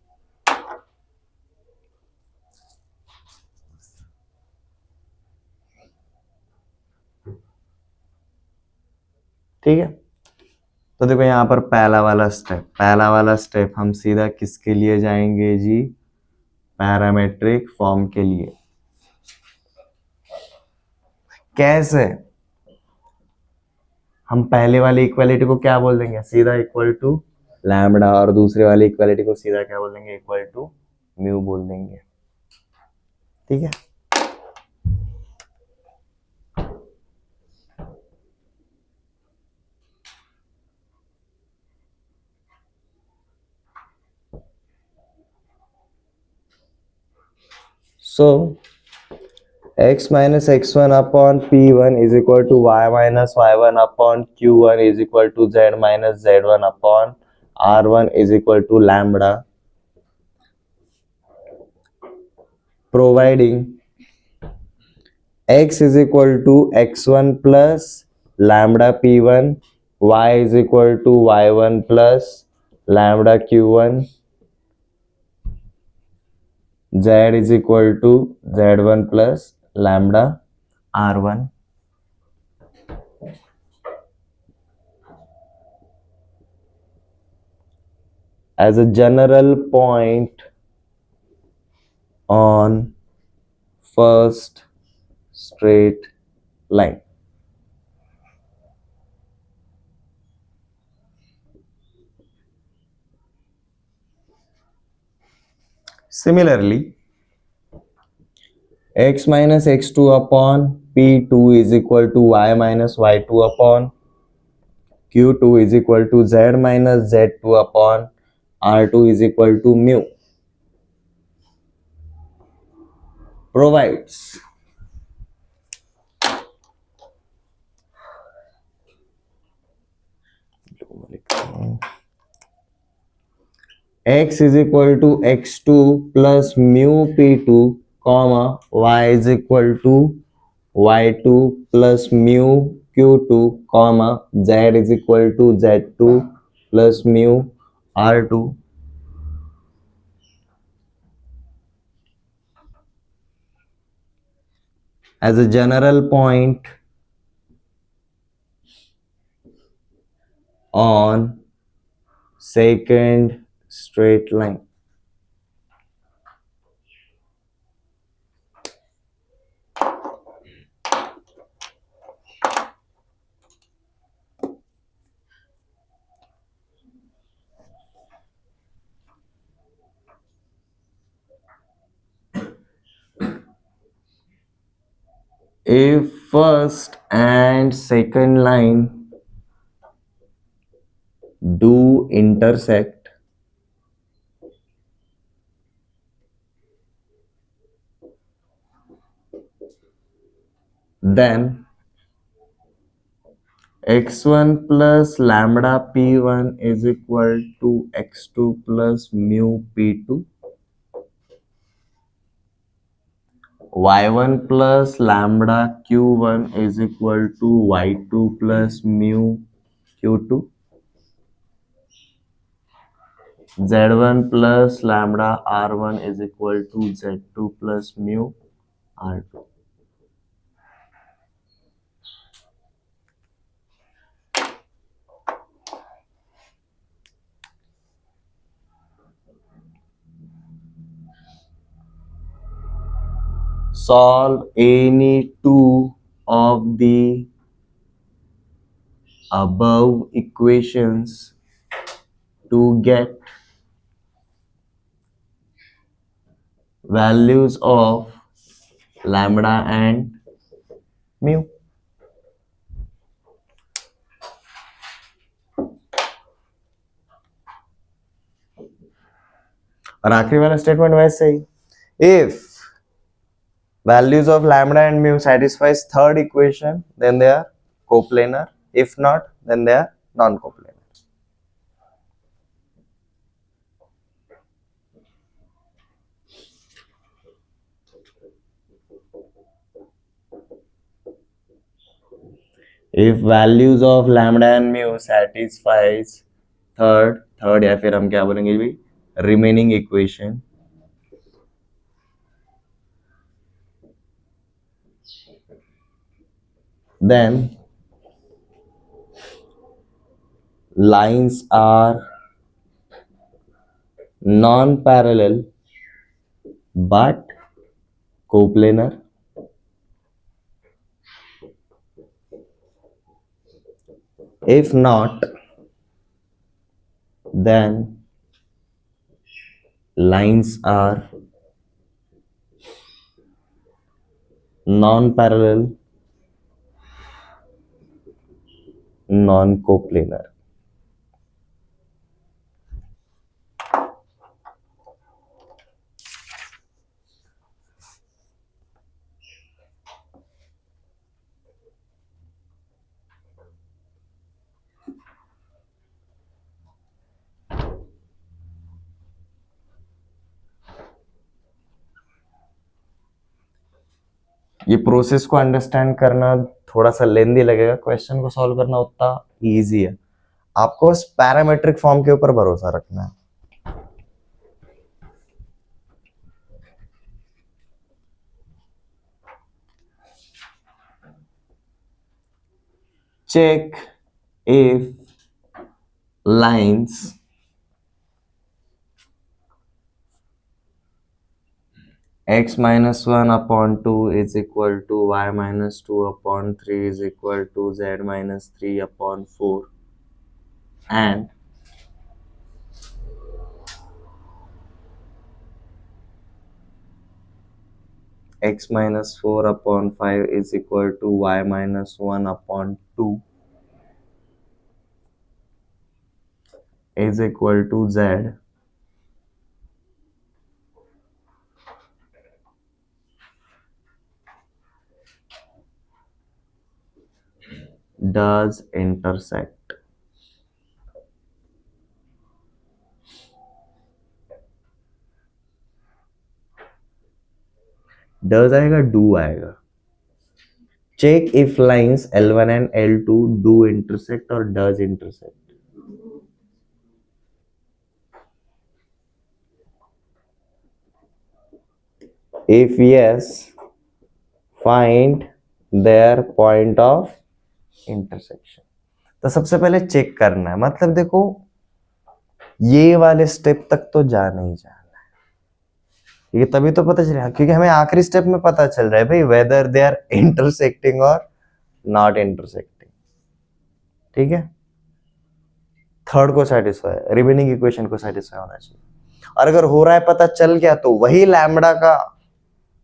ठीक है, तो देखो यहाँ पर पहला वाला स्टेप हम सीधा किसके लिए जाएंगे जी, पैरामेट्रिक फॉर्म के लिए। कैसे, हम पहले वाली इक्वालिटी को क्या बोल देंगे, सीधा इक्वल टू लैम्बडा, और दूसरे वाली इक्वालिटी को सीधा क्या बोल देंगे, इक्वल टू म्यू बोल देंगे। ठीक है, so x minus x1 upon p1 is equal to y minus y1 upon q1 is equal to z minus z1 upon r1 is equal to lambda, providing x is equal to x1 plus lambda p1, y is equal to y1 plus lambda q1, z is equal to z1 plus lambda r1। as a general point on first straight line। Similarly, x minus x2 upon p2 is equal to y minus y2 upon q2 is equal to z minus z2 upon r2 is equal to mu, provides x is equal to x2 plus mu p2 comma y is equal to y2 plus mu q2 comma z is equal to z2 plus mu r2. As a general point on secant straight line. If first and second line do intersect, then x1 plus lambda p1 is equal to x2 plus mu p2, y1 plus lambda q1 is equal to y2 plus mu q2, z1 plus lambda r1 is equal to z2 plus mu r2. Solve any two of the above equations to get values of lambda and mu. और आखिरी वाला statement वैसे ही, if values of lambda and mu satisfies third equation, then they are coplanar. If not, then they are non-coplanar. If values of lambda and mu satisfies third या फिर हम क्या बोलेंगे भी remaining equation, then lines are non-parallel but coplanar. If not, then lines are non-parallel, non-coplanar. ये process को understand करना थोड़ा सा लेंदी लगेगा, क्वेश्चन को सॉल्व करना उतना इजी है. आपको बस पैरामेट्रिक फॉर्म के ऊपर भरोसा रखना है. Check if lines x minus 1 upon 2 is equal to y minus 2 upon 3 is equal to z minus 3 upon 4 and x minus 4 upon 5 is equal to y minus 1 upon 2 is equal to z does intersect. Does आएगा, do आएगा। Check if lines L1 and L2 do intersect और does intersect. If yes, find their point of intersection. तो सबसे पहले check करना है, मतलब देखो ये वाले स्टेप तक तो जाना ही जाना है, ये तभी तो पता चलेगा, क्योंकि हमें आखिरी स्टेप में पता चल रहा है भाई वेदर दे आर इंटरसेक्टिंग और नॉट इंटरसेक्टिंग। ठीक है, थर्ड को सेटिस्फाई, रिमेनिंग इक्वेशन को सेटिस्फाई होना चाहिए। और अगर हो रहा है पता चल गया तो वही लैम्बडा का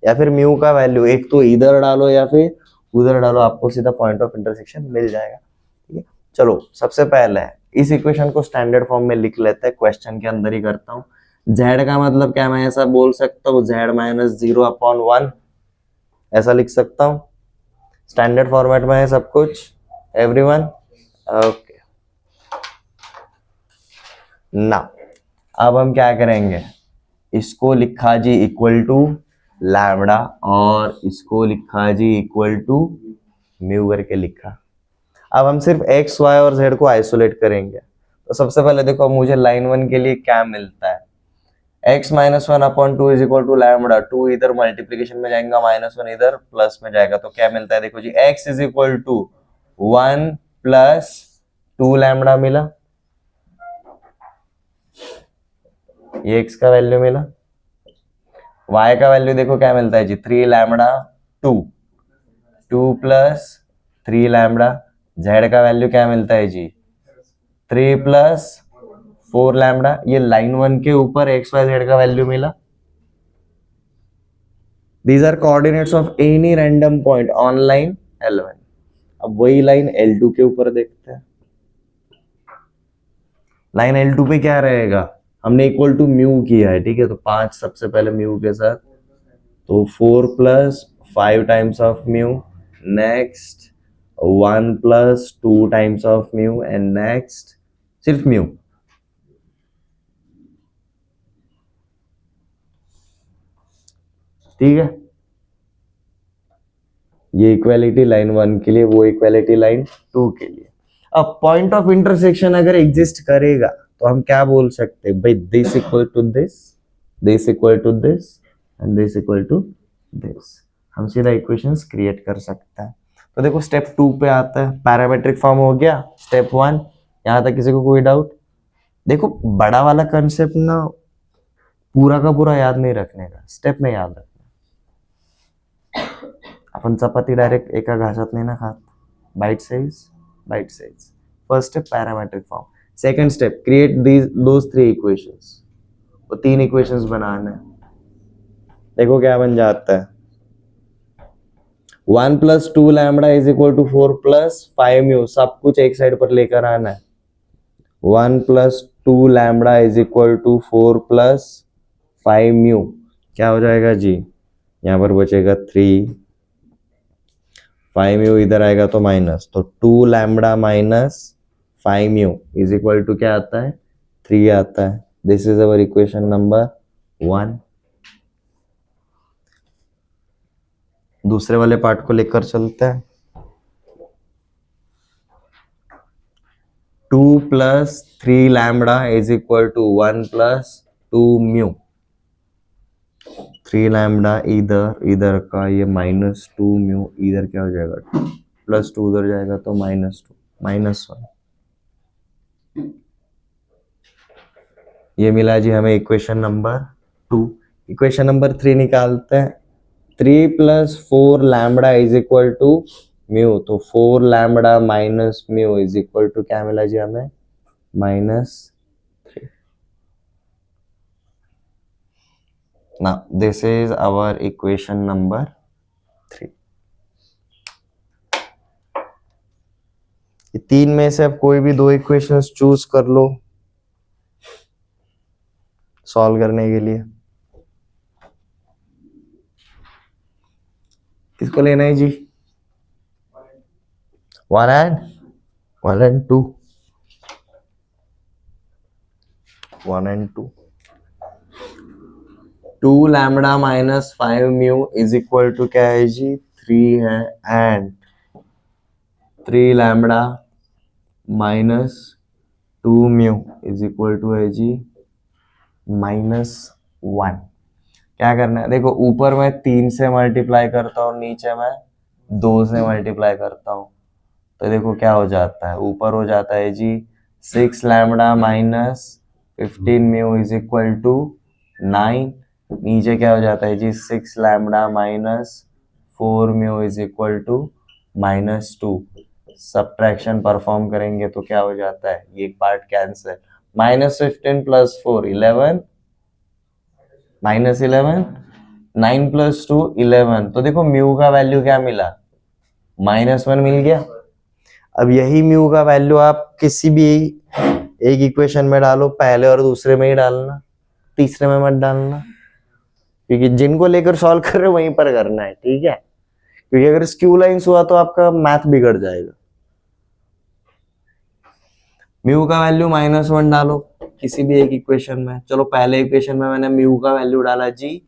या फिर म्यू का वैल्यू एक तो इधर डालो या फिर उधर डालो, आपको सीधा पॉइंट ऑफ इंटरसेक्शन मिल जाएगा। ठीक है, चलो सबसे पहले इस इक्वेशन को स्टैंडर्ड फॉर्म में लिख लेते हैं, क्वेश्चन के अंदर ही करता हूँ। z का मतलब क्या, मैं ऐसा बोल सकता हूँ z माइनस 0/1, ऐसा लिख सकता हूँ। स्टैंडर्ड फॉर्मेट में है सब कुछ, एवरीवन ओके ना। अब हम क्या करेंगे, इसको लिखा जी इक्वल टू लैम्बडा और इसको लिखा जी इक्वल टू म्यू करके लिखा। अब हम सिर्फ x, y और z को आइसोलेट करेंगे। तो सबसे पहले देखो मुझे लाइन 1 के लिए क्या मिलता है, x minus 1/2 is equal to lambda. 2 इधर मल्टीप्लीकेशन में जाएगा, -1 इधर प्लस में जाएगा, तो क्या मिलता है देखो जी, x is equal to 1 plus 2 lambda मिला, ये x का वैल्यू मिला। y का वैल्यू देखो क्या मिलता है जी, 3 लैम्बडा 2, 2 प्लस 3 लैम्बडा। z का वैल्यू क्या मिलता है जी, 3 प्लस 4 लैम्बडा। ये लाइन 1 के ऊपर x y z का वैल्यू मिला। These are coordinates of any random point on line L1। अब वही लाइन L2 के ऊपर देखते हैं। लाइन L2 पे क्या रहेगा, हमने इक्वल टू म्यू किया है, ठीक है, तो 5 सबसे पहले म्यू के साथ, तो 4 plus 5 times of mu, next 1 plus 2 times of mu and next सिर्फ म्यू। ठीक है, ये इक्वालिटी लाइन 1 के लिए, वो इक्वालिटी लाइन 2 के लिए। अब पॉइंट ऑफ इंटरसेक्शन अगर एग्जिस्ट करेगा तो हम क्या बोल सकते हैं भाई, this equal to this, this equal to this and this equal to this. हम सीधा इक्वेशंस क्रिएट कर सकते हैं। तो देखो स्टेप 2 पे आता है, पैरामेट्रिक फॉर्म हो गया स्टेप 1। यहां तक किसी को कोई डाउट? देखो बड़ा वाला कंसेप्ट ना पूरा का पूरा याद नहीं रखने का, स्टेप में याद रखना। अपन चपाती डायरेक्ट एका घासात नहीं ना खात, bite size bite size. First step parametric form, second step create those 3 equations. वो 3 इक्वेशंस बनाना है। देखो क्या बन जाता है, 1 plus 2 lambda is equal to 4 plus 5 mu, सब कुछ एक साइड पर लेकर आना है। 1 plus 2 lambda is equal to 4 plus 5 mu, क्या हो जाएगा जी, यहां पर बचेगा 3, 5 म्यू इधर आएगा तो माइनस, तो 2 lambda minus 5 mu is equal to क्या आता है, 3 आता है। This is our equation number 1। दूसरे वाले पार्ट को लेकर चलते हैं। 2 plus 3 lambda is equal to 1 plus 2 mu. 3 lambda इधर, इधर का ये -2 म्यू, इधर क्या हो जाएगा, +2 उधर जाएगा तो -2, -1। ये मिला जी हमें इक्वेशन नंबर 2। इक्वेशन नंबर 3 निकालते हैं। 3 plus 4 lambda is equal to mu, तो 4 lambda minus mu is equal to क्या मिला जी हमें, -3। Now this is our equation number 3। ये 3 में से अब कोई भी 2 इक्वेशंस चूज कर लो सॉल्व करने के लिए। किसको लेना है जी, 1 and 2, 1 and 2। Two lambda minus 5 mu is equal to क्या है जी 3 है, and 3 lambda minus 2 mu is equal to है जी -1। क्या करना है, देखो ऊपर मैं 3 से मल्टीप्लाई करता हूँ, नीचे मैं 2 से मल्टीप्लाई करता हूँ, तो देखो क्या हो जाता है, ऊपर हो जाता है जी 6 lambda minus 15 mu is equal to 9, नीचे क्या हो जाता है जी 6 lambda minus 4 mu is equal to -2। Subtraction perform करेंगे तो क्या हो जाता है, ये पार्ट कैंसिल, -15 प्लस 4 11, -11, 9 प्लस 2 11, तो देखो म्यू का वैल्यू क्या मिला, -1 मिल गया। अब यही म्यू का वैल्यू आप किसी भी एक इक्वेशन में डालो, पहले और दूसरे में ही डालना, तीसरे में मत डालना, क्योंकि जिनको लेकर सॉल्व कर रहे हो वहीं पर करना है, ठीक है, क्योंकि अगर स्क्यू लाइंस हुआ तो आपका मैथ बिगड़ जाएगा। म्यू का वैल्यू -1 डालो किसी भी एक इक्वेशन में, चलो पहले इक्वेशन में मैंने म्यू का वैल्यू डाला जी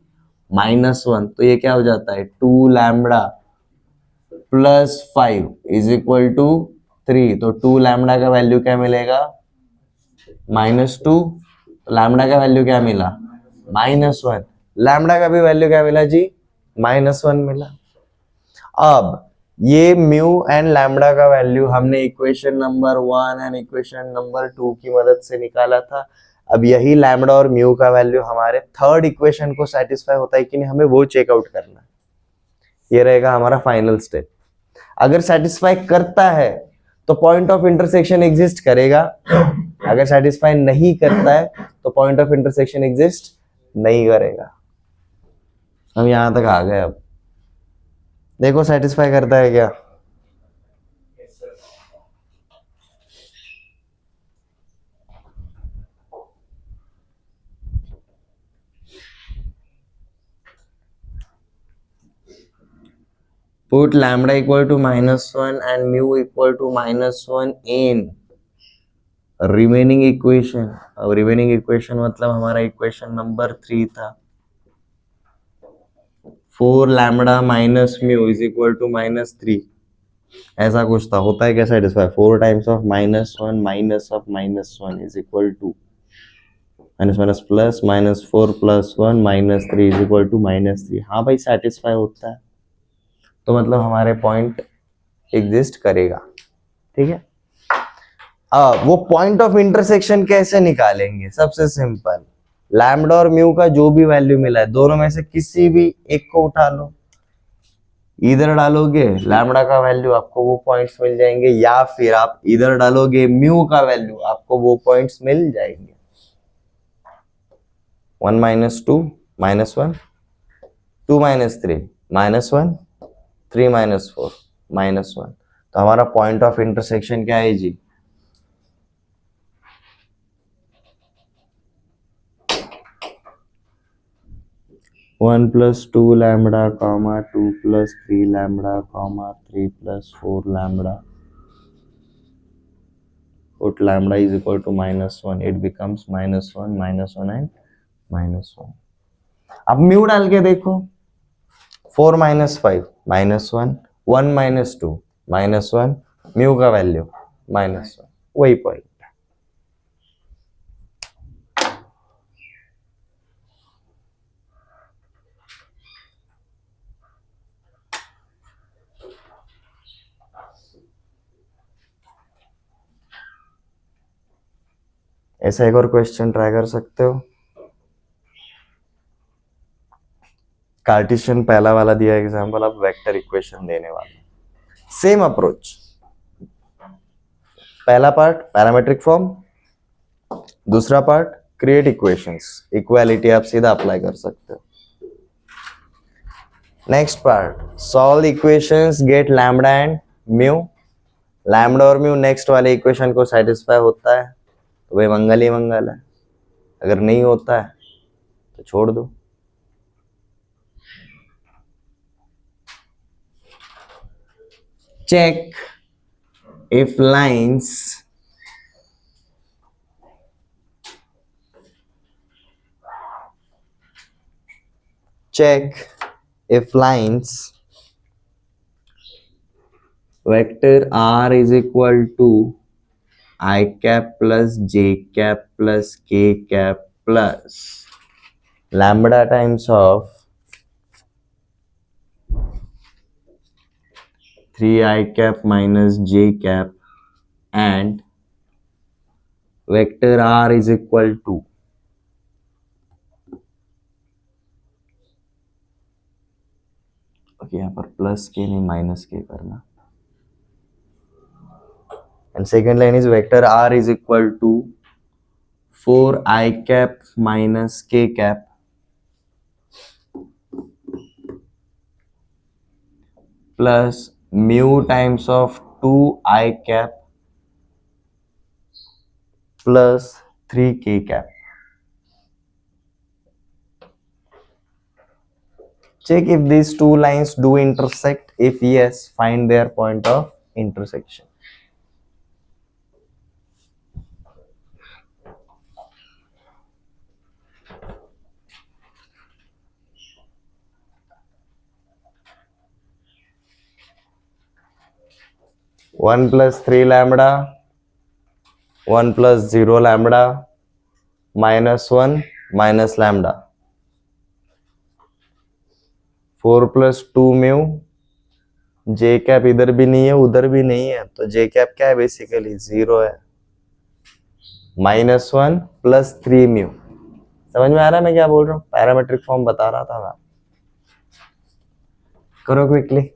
-1, तो ये क्या हो जाता है 2 lambda plus 5 is equal to 3, तो 2 लैम्बडा का वैल्यू क्या मिलेगा -2, लैम्बडा का वैल्यू क्या मिला -1, लैम्बडा का भी वैल्यू क्या मिला जी -1 मिला। अब ये म्यू एंड लैम्बडा का वैल्यू हमने equation number 1 and equation number 2 की मदद से निकाला था। अब यही लैम्बडा और म्यू का वैल्यू हमारे थर्ड इक्वेशन को सेटिस्फाई होता है कि नहीं, हमें वो चेकआउट करना है। ये रहेगा हमारा फाइनल स्टेप। अगर सेटिस्फाई करता है तो पॉइंट ऑफ इंटरसेक्शन एग्जिस्ट करेगा, अगर सेटिस्फाई नहीं करता है तो पॉइंट ऑफ इंटरसेक्शन एग्जिस्ट नहीं करेगा। हम यहां तक आ गए। अब देखो सेटिस्फाई करता है क्या, put lambda equal to -1 and mu equal to -1 in remaining equation. अब रिमेनिंग इक्वेशन मतलब हमारा इक्वेशन नंबर 3 था, 4 lambda minus mu is equal to -3, ऐसा कुछ था। होता है क्या satisfy, 4 times of -1 minus of -1 is equal to minus minus plus -4 plus 1 -3 is equal to -3। हाँ भाई सेटिस्फाई होता है, तो मतलब हमारे पॉइंट एग्जिस्ट करेगा, ठीक है। अब वो पॉइंट ऑफ इंटरसेक्शन कैसे निकालेंगे, सबसे सिंपल, लैम्बडा और म्यू का जो भी वैल्यू मिला है दोनों में से किसी भी एक को उठा लो, इधर डालोगे लैम्बडा का वैल्यू आपको वो पॉइंट्स मिल जाएंगे, या फिर आप इधर डालोगे म्यू का वैल्यू आपको वो पॉइंट्स मिल जाएंगे। 1 - 2 -1, 2 - 3 -1, 3 - 4 -1, तो हमारा पॉइंट ऑफ इंटरसेक्शन क्या है जी 1 + 2 lambda, 2 + 3 lambda, 3 + 4 lambda, put lambda is equal to -1, it becomes -1 -1 and -1। अब म्यू डाल के देखो, 4 - 5 -1, 1 - 2 -1, म्यू का वैल्यू -1, वही पॉइंट। ऐसा एक और क्वेश्चन ट्राई कर सकते हो, कार्टेशियन पहला वाला दिया एग्जांपल, अब वेक्टर इक्वेशन देने वाले, सेम अप्रोच। पहला पार्ट पैरामेट्रिक फॉर्म, दूसरा पार्ट क्रिएट इक्वेशंस, इक्वालिटी आप सीधा अप्लाई कर सकते हो। Next part solve equations, get lambda and mu, lambda और म्यू नेक्स्ट वाले इक्वेशन को सेटिस्फाई होता है तो भाई मंगल ही मंगल है, अगर नहीं होता है तो छोड़ दो। Check if lines check if lines vector r is equal to I cap plus j cap plus k cap plus lambda times of 3 I cap minus j cap and vector r is equal to okay यहाँ पर plus के नहीं minus के करना and second line is vector r is equal to 4 I cap minus k cap plus mu times of 2 I cap plus 3 k cap. Check if these two lines do intersect. If yes, find their point of intersection. One plus 3 lambda, 1 plus 0 lambda, minus 1 minus lambda. 4 plus 2 mu, j cap इधर भी नहीं है उधर भी नहीं है तो j cap क्या है बेसिकली 0 है. -1 plus 3 mu. समझ में आ रहा है मैं क्या बोल रहा हूँ? पैरामेट्रिक फॉर्म बता रहा था मैं. करो quickly.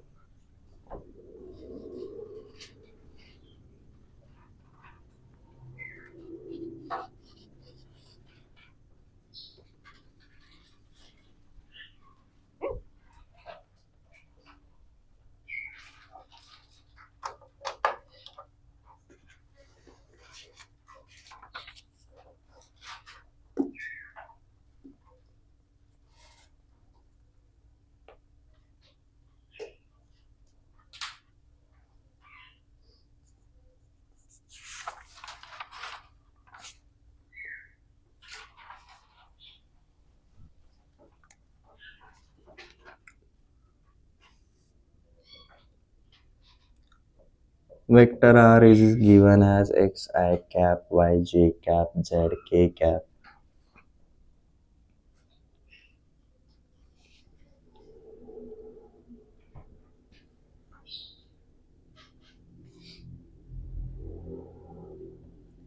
Vector r is given as x I cap y j cap z k cap.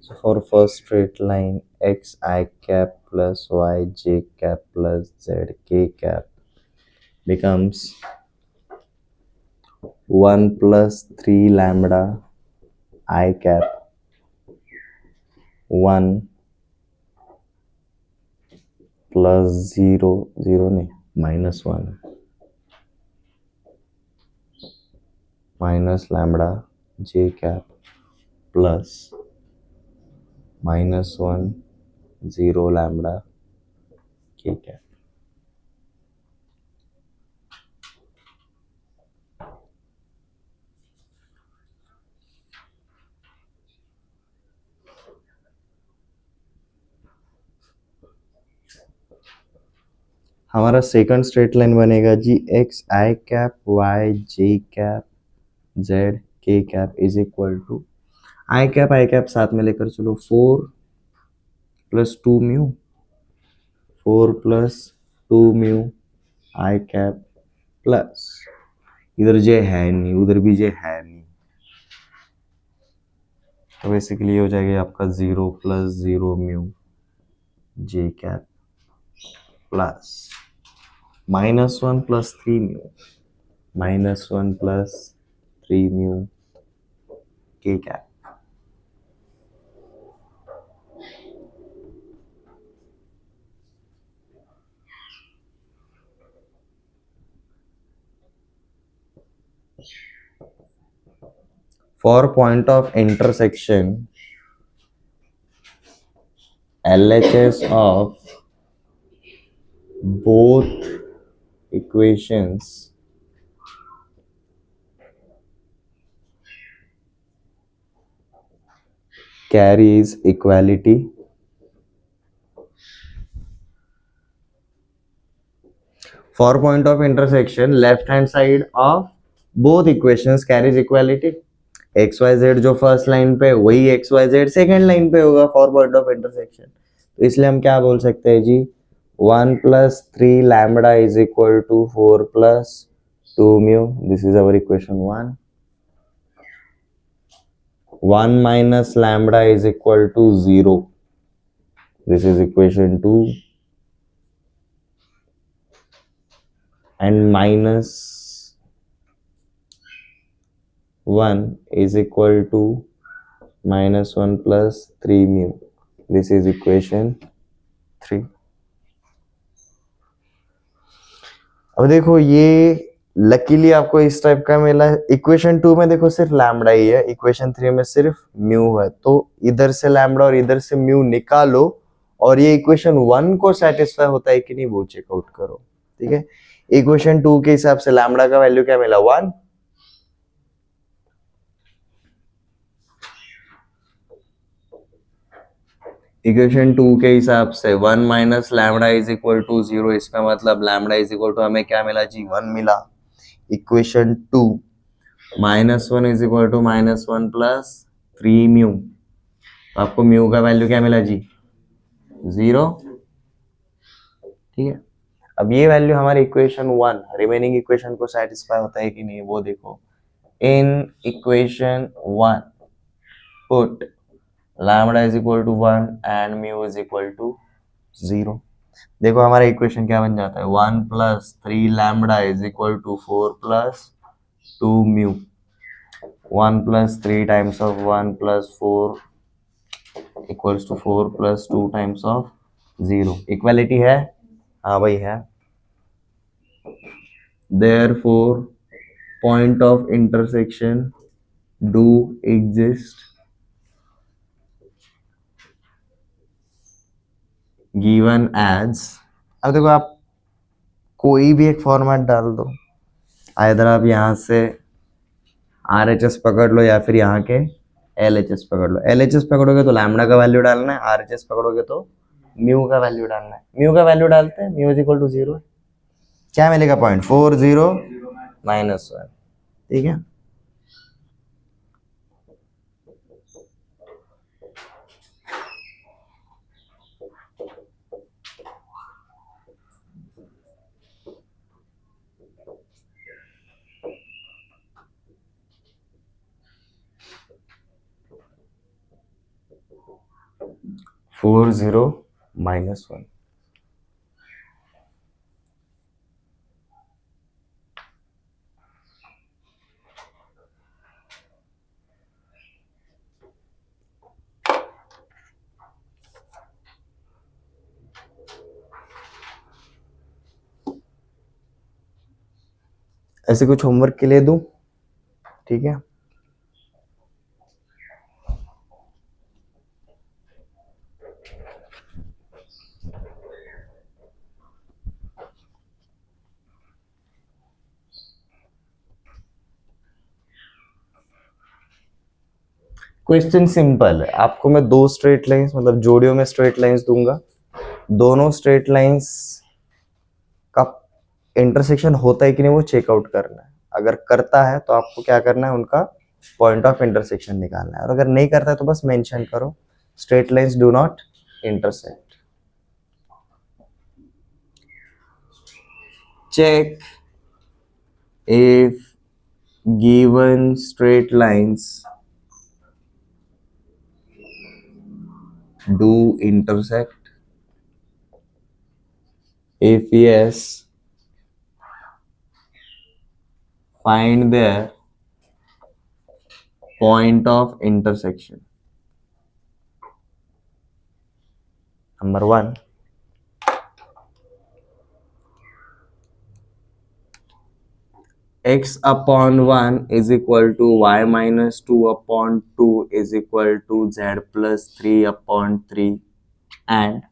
So for first straight line x I cap plus y j cap plus z k cap becomes 1 plus 3 lambda I cap 1 plus 0 0 नहीं minus 1 minus lambda j cap plus -1 0 lambda k cap. हमारा second straight line बनेगा जी x आई cap Y जे cap z के cap is equal to i cap साथ में लेकर चलो 4 plus 2 mu 4 plus 2 mu i cap plus इधर जे है नहीं उधर भी जे है नहीं तो बेसिकली हो जाएगा आपका 0 plus 0 mu J cap plus -1 plus 3 mu -1 plus 3 mu k cap. For point of intersection, LHS of both equations carries equality. For point of intersection, left hand side of both equations carries equality. XYZ जो first line पे वही XYZ second line पे होगा for point of intersection. तो इसलिए हम क्या बोल सकते हैं जी, 1 plus 3 lambda is equal to 4 plus 2 mu. This is our equation 1. 1 minus lambda is equal to 0. This is equation 2. And minus 1 is equal to minus 1 plus 3 mu. This is equation 3. अब देखो ये लकीली आपको इस type का मिला है. Equation 2 में देखो सिर्फ लैम्बडा ही है, इक्वेशन 3 में सिर्फ म्यू है. तो इधर से लैम्बडा और इधर से म्यू निकालो और ये इक्वेशन 1 को सेटिस्फाई होता है कि नहीं वो चेकआउट करो. ठीक है, इक्वेशन 2 के हिसाब से लैम्बडा का वैल्यू क्या मिला, 1. इक्वेशन 2 के हिसाब से 1 minus lambda is equal to 0. इसका मतलब लैम्बडा इज इक्वल टू हमें क्या मिला जी, 1 मिला. Equation 2 -1 is equal to -1 plus 3 mu. तो आपको म्यू का वैल्यू क्या मिला जी, 0. ठीक है, अब ये वैल्यू हमारे इक्वेशन 1 रिमेनिंग इक्वेशन को सेटिस्फाई होता है कि नहीं वो देखो. In equation 1 put lambda is equal to 1 and mu is equal to 0. देखो हमारा इक्वेशन क्या बन जाता है, 1 plus 3 lambda is equal to 4 plus 2 mu. 1 plus 3 times of 1 plus 4 equals to 4 plus 2 times of 0. Equality है, हाँ भाई है. Therefore point of intersection do exist given as. अब देखो आप कोई भी एक फॉर्मेट डाल दो, इधर आप यहाँ से RHS पकड़ लो या फिर यहाँ के LHS पकड़ लो. LHS पकड़ोगे तो लैम्बडा का वैल्यू डालना है, RHS पकड़ोगे तो म्यू का वैल्यू डालना है. म्यू का वैल्यू डालते हैं, म्यू इज इक्वल टू 0. क्या मिलेगा, 0.40 -1. ठीक है, -1. ऐसे कुछ होमवर्क के लिए दूं, ठीक है. क्वेश्चन सिंपल है, आपको मैं दो स्ट्रेट लाइंस मतलब जोड़ियों में स्ट्रेट लाइंस दूंगा. दोनों स्ट्रेट लाइंस का इंटरसेक्शन होता है कि नहीं वो चेकआउट करना है. अगर करता है तो आपको क्या करना है, उनका पॉइंट ऑफ इंटरसेक्शन निकालना है. और अगर नहीं करता है तो बस मेंशन करो straight lines do not intersect. Check if given straight lines do intersect. If yes, find their point of intersection. Number 1, x upon 1 is equal to y minus 2 upon 2 is equal to z plus 3 upon 3 and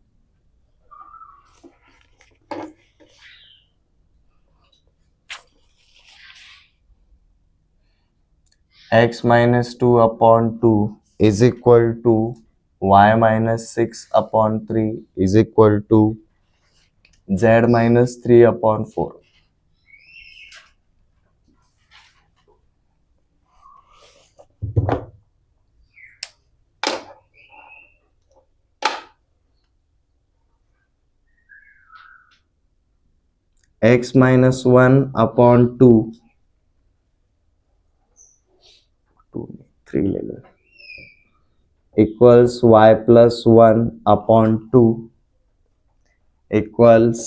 x minus 2 upon 2 is equal to y minus 6 upon 3 is equal to z minus 3/4। x minus 1/2, 3 ले लो, equals y plus 1/2 equals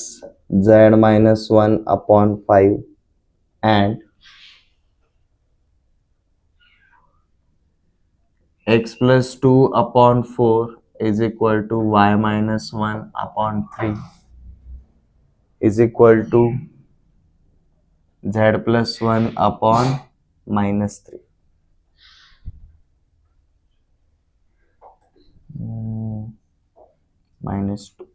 z minus 1/5 and x plus 2/4 is equal to y minus 1/3 is equal to z plus 1/-3 -2।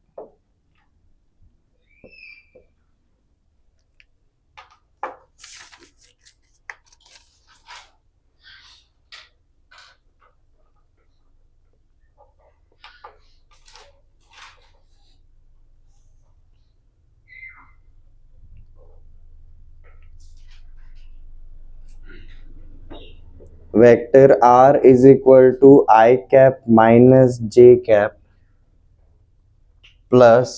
Vector r is equal to I cap minus j cap plus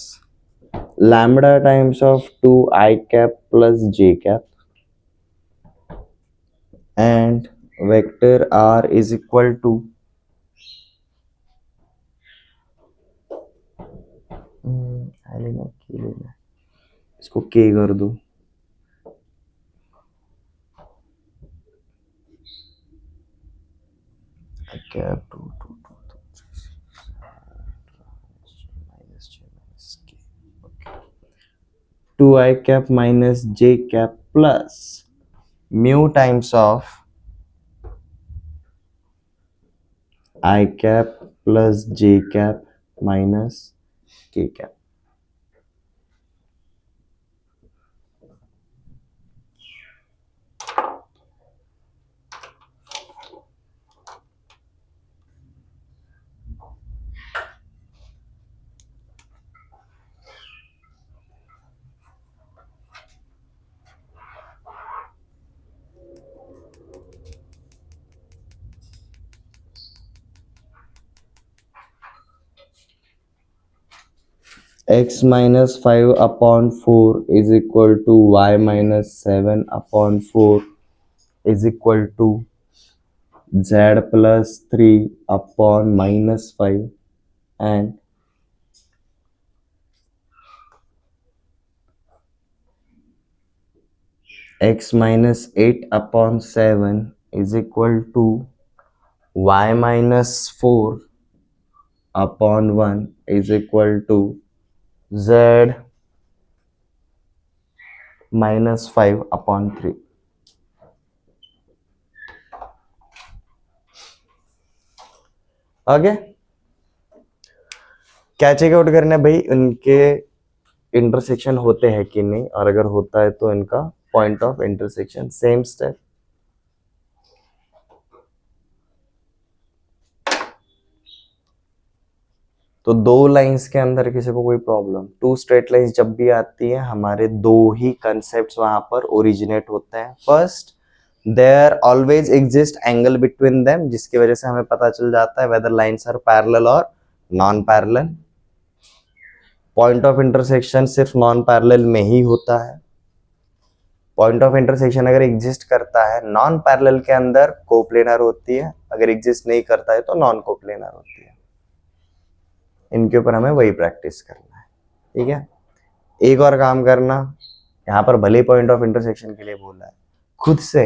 lambda times of 2I cap plus j cap and vector r is equal to इसको k कर दो, cap 2I cap minus j cap plus mu times of I cap plus j cap minus k cap. x minus 5/4 is equal to y minus 7/4 is equal to z plus 3/-5 and x minus 8/7 is equal to y minus 4/1 is equal to z minus 5/3। आगे क्या checkout करना है भाई, उनके intersection होते हैं कि नहीं, और अगर होता है तो इनका point of intersection. Same step, तो दो लाइंस के अंदर किसी को कोई प्रॉब्लम, टू स्ट्रेट लाइंस जब भी आती है हमारे दो ही कंसेप्ट्स वहां पर ओरिजिनेट होते हैं। First, there always exist angle between them, जिसकी वजह से हमें पता चल जाता है वेदर लाइंस आर पैरेलल और non parallel. Point of intersection सिर्फ नॉन पैरेलल में ही होता है। पॉइंट ऑफ इंटरसेक्शन अगर एग्जिस्ट करता है नॉन पैरेलल के अंदर कोप्लेनर होती है, अगर एग्जिस्ट नहीं करता है तो नॉन कोप्लेनर होती है। इनके ऊपर हमें वही प्रैक्टिस करना है, ठीक है। एक और काम करना, यहाँ पर भले पॉइंट ऑफ इंटरसेक्शन के लिए बोला है, खुद से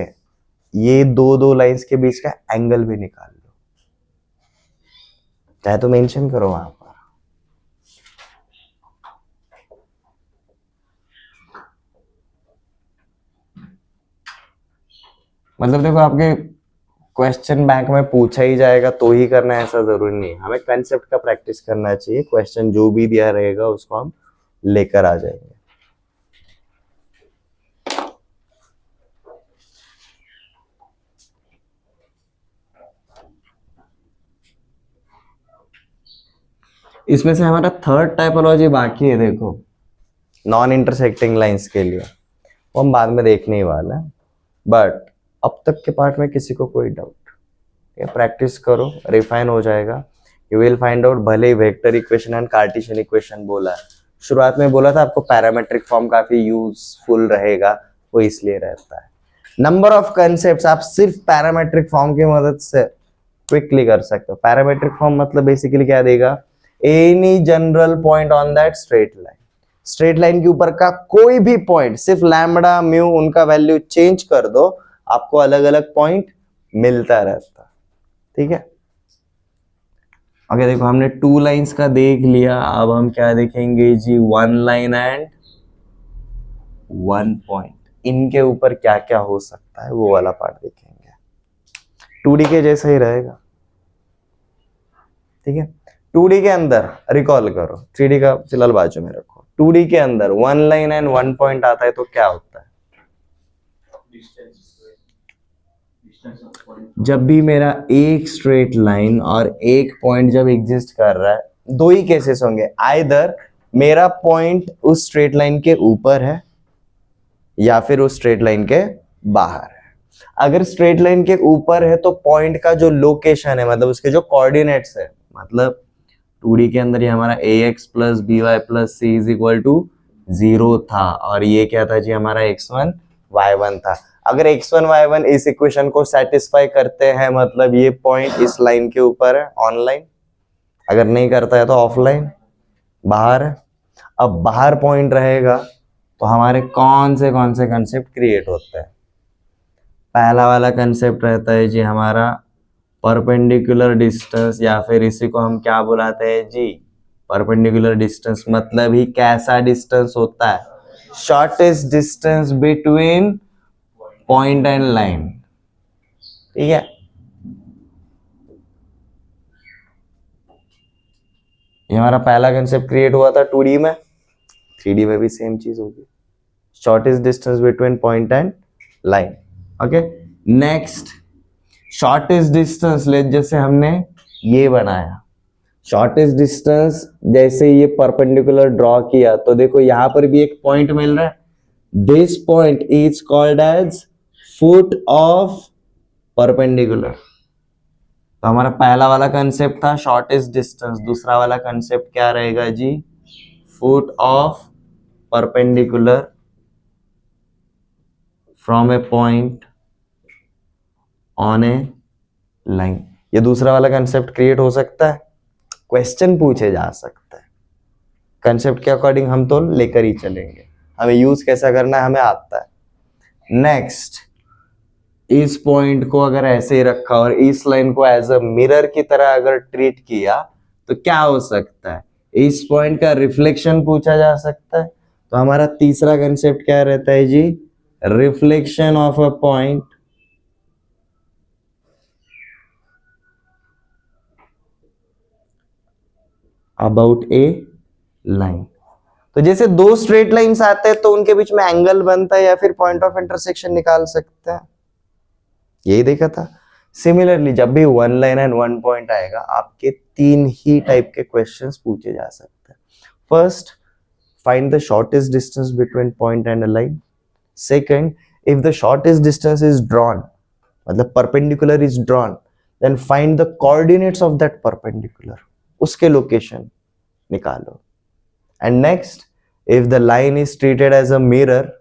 ये दो लाइंस के बीच का एंगल भी निकाल लो, चाहे तो मेंशन करो वहां पर। मतलब देखो, आपके क्वेश्चन बैंक में पूछा ही जाएगा तो ही करना है ऐसा जरूरी नहीं, हमें कंसेप्ट का प्रैक्टिस करना चाहिए। क्वेश्चन जो भी दिया रहेगा उसको हम लेकर आ जाएंगे। इसमें से हमारा थर्ड टाइपोलॉजी बाकी है। देखो, नॉन इंटरसेक्टिंग लाइंस के लिए, वो हम बाद में देखने ही वाले हैं। बट अब तक के पार्ट में किसी को कोई डाउट? ये प्रैक्टिस करो, रिफाइन हो जाएगा, यू विल फाइंड आउट। भले ही vector equation and Cartesian equation बोला है, शुरुआत में बोला था आपको पैरामेट्रिक फॉर्म काफी यूजफुल रहेगा, वो इसलिए रहता है। नंबर ऑफ कंसेप्ट्स आप सिर्फ पैरामेट्रिक फॉर्म की मदद से क्विकली कर सकते हो। पैरामेट्रिक फॉर्म मतलब बेसिकली क्या देगा, any general point on that straight line, straight line के ऊपर का कोई भी पॉइंट, सिर्फ लैम्बडा म्यू उनका वैल्यू चेंज कर दो, आपको अलग अलग पॉइंट मिलता रहता। ठीक है, ओके देखो हमने टू लाइंस का देख लिया, अब हम क्या देखेंगे जी, one line and one point, इनके ऊपर क्या क्या हो सकता है वो वाला पार्ट देखेंगे। 2D के जैसा ही रहेगा। ठीक है, 2D के अंदर रिकॉल करो, 3D का फिलहाल बाजू में रखो। 2D के अंदर one line and one point आता है तो क्या होता है, जब भी मेरा एक स्ट्रेट लाइन और एक पॉइंट जब एग्जिस्ट कर रहा है, दो ही केसेस होंगे, आइदर मेरा पॉइंट उस स्ट्रेट लाइन के ऊपर है या फिर उस स्ट्रेट लाइन के बाहर है। अगर स्ट्रेट लाइन के ऊपर है तो पॉइंट का जो लोकेशन है, मतलब उसके जो कोऑर्डिनेट्स है, मतलब 2D के अंदर ये हमारा ax plus b y plus c is equal to 0 था, और ये क्या था जी, हमारा x1 y1 था। अगर x1 y1 इस इक्वेशन को सेटिस्फाई करते हैं, मतलब ये पॉइंट इस लाइन के ऊपर है, ऑनलाइन, अगर नहीं करता है तो ऑफलाइन, बाहर है। अब बाहर पॉइंट रहेगा तो हमारे कौन से कंसेप्ट क्रिएट होते हैं? पहला वाला कंसेप्ट रहता है जी हमारा परपेंडिकुलर डिस्टेंस, या फिर इसी को हम क्या बुलाते हैं जी, परपेंडिकुलर डिस्टेंस। मतलब ही कैसा डिस्टेंस होता है, shortest distance between point and line. ठीक है, ये हमारा पहला कंसेप्ट क्रिएट हुआ था 2D में, 3D में भी सेम चीज होगी, shortest distance between point and line. Okay, next shortest distance, ले जैसे हमने ये बनाया, शॉर्टेस्ट डिस्टेंस जैसे ये परपेंडिकुलर ड्रॉ किया, तो देखो यहां पर भी एक पॉइंट मिल रहा है, this point is called as foot of perpendicular. तो हमारा पहला वाला कंसेप्ट था शॉर्टेस्ट डिस्टेंस, दूसरा वाला कंसेप्ट क्या रहेगा जी, foot of perpendicular from a point on a line. ये दूसरा वाला कंसेप्ट क्रिएट हो सकता है, क्वेश्चन पूछे जा सकता है, कंसेप्ट के अकॉर्डिंग हम तो लेकर ही चलेंगे, हमें यूज कैसा करना है हमें आता है। नेक्स्ट, इस पॉइंट को अगर ऐसे ही रखा और इस लाइन को एज अ मिरर की तरह अगर ट्रीट किया तो क्या हो सकता है, इस पॉइंट का रिफ्लेक्शन पूछा जा सकता है। तो हमारा तीसरा कंसेप्ट क्या रहता है जी, reflection of a point about a line. तो जैसे दो स्ट्रेट लाइंस आते हैं तो उनके बीच में एंगल बनता है या फिर पॉइंट ऑफ इंटरसेक्शन निकाल सकते हैं, यही देखा था। सिमिलरली जब भी one line and one point आएगा, आपके तीन ही टाइप के क्वेश्चंस पूछे जा सकते हैं। First, find the shortest distance between point and a line. Second, if the shortest distance is drawn, मतलब perpendicular is drawn, then find the coordinates of that perpendicular, उसके लोकेशन निकालो। And next, if the line is treated as a mirror,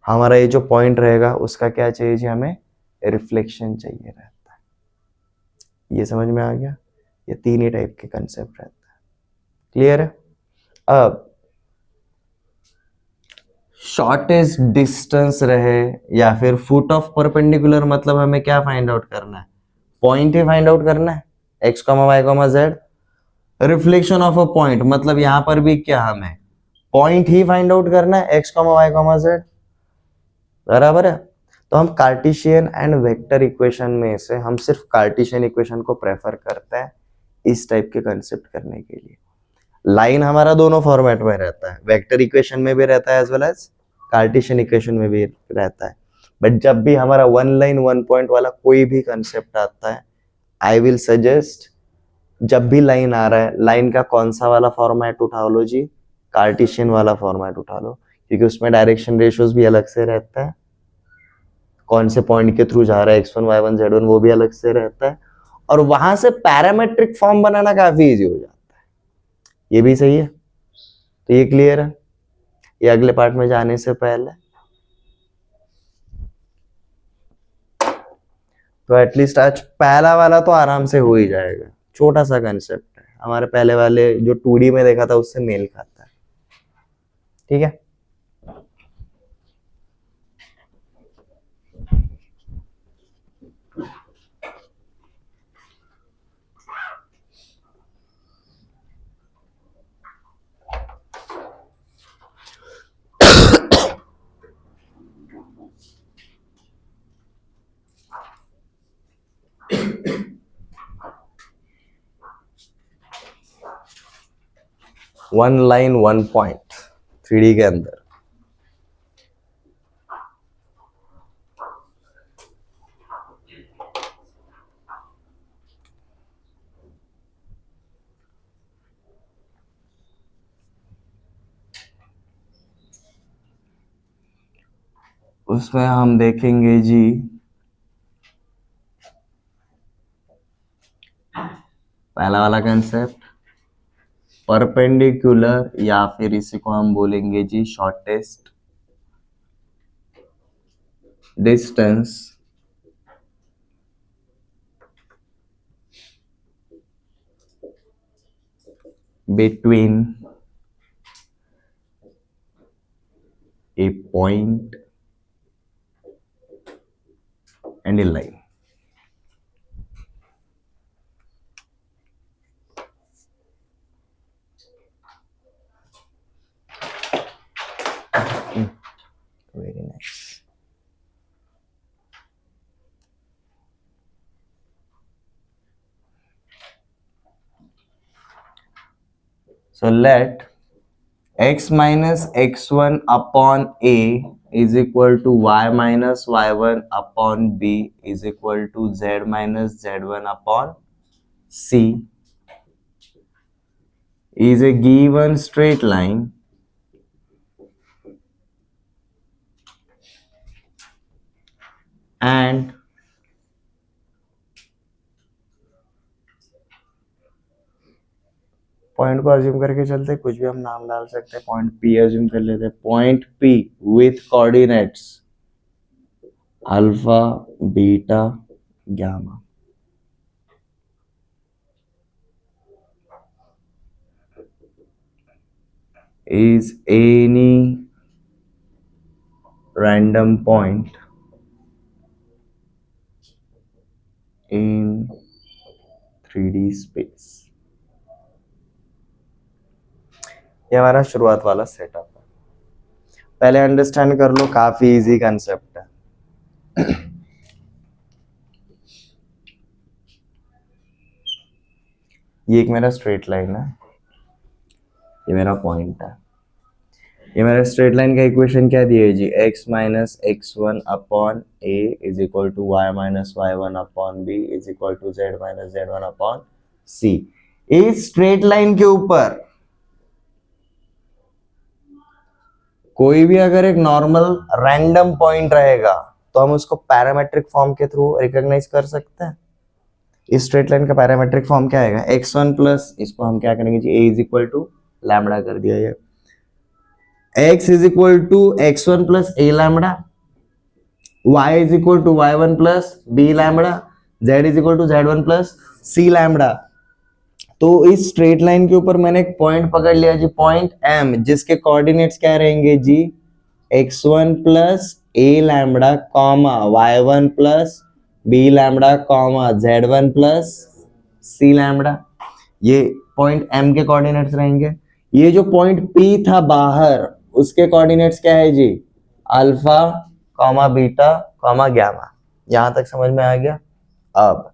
हमारा ये जो point रहेगा उसका क्या चाहिए जी, हमें रिफ्लेक्शन चाहिए रहता है। ये समझ में आ गया, ये तीन ही टाइप के कंसेप्ट रहता है, क्लियर है। अब शॉर्टेस्ट डिस्टेंस रहे या फिर फुट ऑफ परपेंडिकुलर, मतलब हमें क्या फाइंड आउट करना है, पॉइंट ही फाइंड आउट करना है, x comma y comma z. Reflection of a point मतलब यहां पर भी क्या, हमें पॉइंट ही फाइंड आउट करना है, x comma y comma z, बराबर है। तो हम कार्टेशियन एंड वेक्टर इक्वेशन में से हम सिर्फ कार्टेशियन इक्वेशन को प्रेफर करते हैं इस टाइप के कंसेप्ट करने के लिए। लाइन हमारा दोनों फॉर्मेट में रहता है, वेक्टर इक्वेशन में भी रहता है as well as Cartesian equation में भी रहता है। बट जब भी हमारा वन लाइन वन पॉइंट वाला कोई भी कंसेप्ट आता है, आई विल सजेस्ट, जब भी लाइन आ रहा है, लाइन का कौन सा वाला फॉर्मेट उठा लो जी, कार्टेशियन वाला फॉर्मेट उठा लो, क्योंकि उसमें डायरेक्शन रेशियोज भी अलग से रहता है, कौन से पॉइंट के थ्रू जा रहा है x1 y1 z1 वो भी अलग से रहता है, और वहां से पैरामेट्रिक फॉर्म बनाना काफी इजी हो जाता है। ये भी सही है, तो ये क्लियर है। ये अगले पार्ट में जाने से पहले तो एटलीस्ट आज पहला वाला तो आराम से हो ही जाएगा, छोटा सा कंसेप्ट है, हमारे पहले वाले जो 2D में देखा था उससे मेल खाता है, ठीक है। One line one point 3D के अंदर, उसमें हम देखेंगे जी पहला वाला कंसेप्ट परपेंडिकुलर, या फिर इसी को हम बोलेंगे जी shortest distance between a point and a line. Very nice. So let x minus x1 upon a is equal to y minus y1 upon b is equal to z minus z1 upon c is a given straight line and point को assume करके चलते, कुछ भी हम नाम डाल सकते हैं, पॉइंट P अज्यूम कर लेते हैं, point P with coordinates alpha beta gamma is any random point in 3D space। ये हमारा शुरुआत वाला सेटअप है, पहले अंडरस्टैंड कर लो, काफी इजी कंसेप्ट है। ये एक मेरा स्ट्रेट लाइन है, ये मेरा पॉइंट है, ये मेरा स्ट्रेट लाइन का इक्वेशन क्या दिया है जी, x minus x1 upon a is equal to y minus y1 upon b is equal to z minus z1 upon c। इस स्ट्रेट लाइन के ऊपर कोई भी अगर एक नॉर्मल रैंडम पॉइंट रहेगा तो हम उसको पैरामेट्रिक फॉर्म के थ्रू रिकॉग्नाइज कर सकते हैं। इस स्ट्रेट लाइन का पैरामेट्रिक फॉर्म क्या आएगा, x1 प्लस, इसको हम क्या करेंगे जी, a is equal to lambda कर दिया, ये x is equal to x1 plus a lambda, y is equal to y1 plus b lambda, z is equal to z1 plus c lambda. तो इस स्ट्रेट लाइन के ऊपर मैंने एक point पकड़ लिया जी, पॉइंट M, जिसके कोऑर्डिनेट्स क्या रहेंगे जी, x1 plus a lambda comma y1 plus b lambda comma z1 plus c lambda. ये पॉइंट M के कोऑर्डिनेट्स रहेंगे। ये जो पॉइंट P था बाहर, उसके कोऑर्डिनेट्स क्या है जी, alpha comma beta comma gamma. यहां तक समझ में आ गया। अब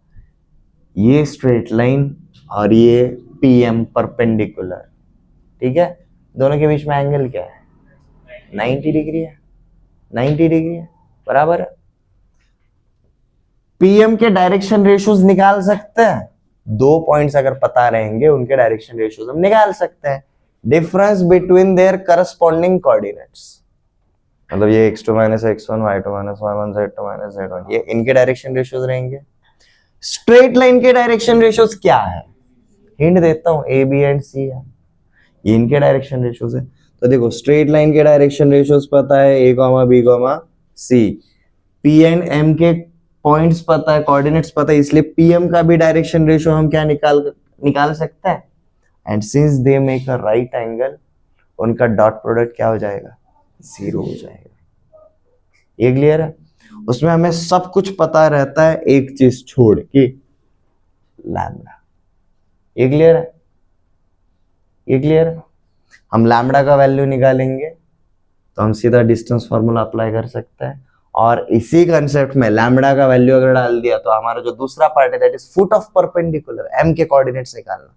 ये स्ट्रेट लाइन और ये PM परपेंडिकुलर, ठीक है, दोनों के बीच में एंगल क्या है, 90 डिग्री है, 90 डिग्री है, बराबर है। PM के डायरेक्शन रेशियोज निकाल सकते हैं, दो पॉइंट्स अगर पता रहेंगे उनके डायरेक्शन रेशियोज हम निकाल सकते हैं। Difference between their corresponding coordinates, मतलब ये x2 minus x1, y2 minus y1, z2 minus z1, ये इनके डायरेक्शन रेशियोज रहेंगे। स्ट्रेट लाइन के डायरेक्शन रेशियोज क्या है, हिंट देता हूं, ए बी एंड सी है, ये इनके डायरेक्शन रेशियोज है। तो देखो स्ट्रेट लाइन के डायरेक्शन रेशियोज पता है, A comma B comma C, P and M के पॉइंट्स पता है, कोऑर्डिनेट्स पता है, इसलिए पीएम का भी डायरेक्शन रेशियो हम क्या निकाल सकते हैं। And since they make a right angle, उनका डॉट प्रोडक्ट क्या हो जाएगा, 0 हो जाएगा। ये क्लियर है। उसमें हमें सब कुछ पता रहता है, एक चीज छोड़ के, लैम्बडा। ये क्लियर है, ये क्लियर है। हम लैम्बडा का वैल्यू निकालेंगे तो हम सीधा डिस्टेंस फॉर्मूला अप्लाई कर सकते हैं, और इसी कंसेप्ट में लैम्बडा का वैल्यू अगर डाल दिया तो हमारा जो दूसरा पार्ट है, that is foot of perpendicular, M के कोऑर्डिनेट्स निकालना,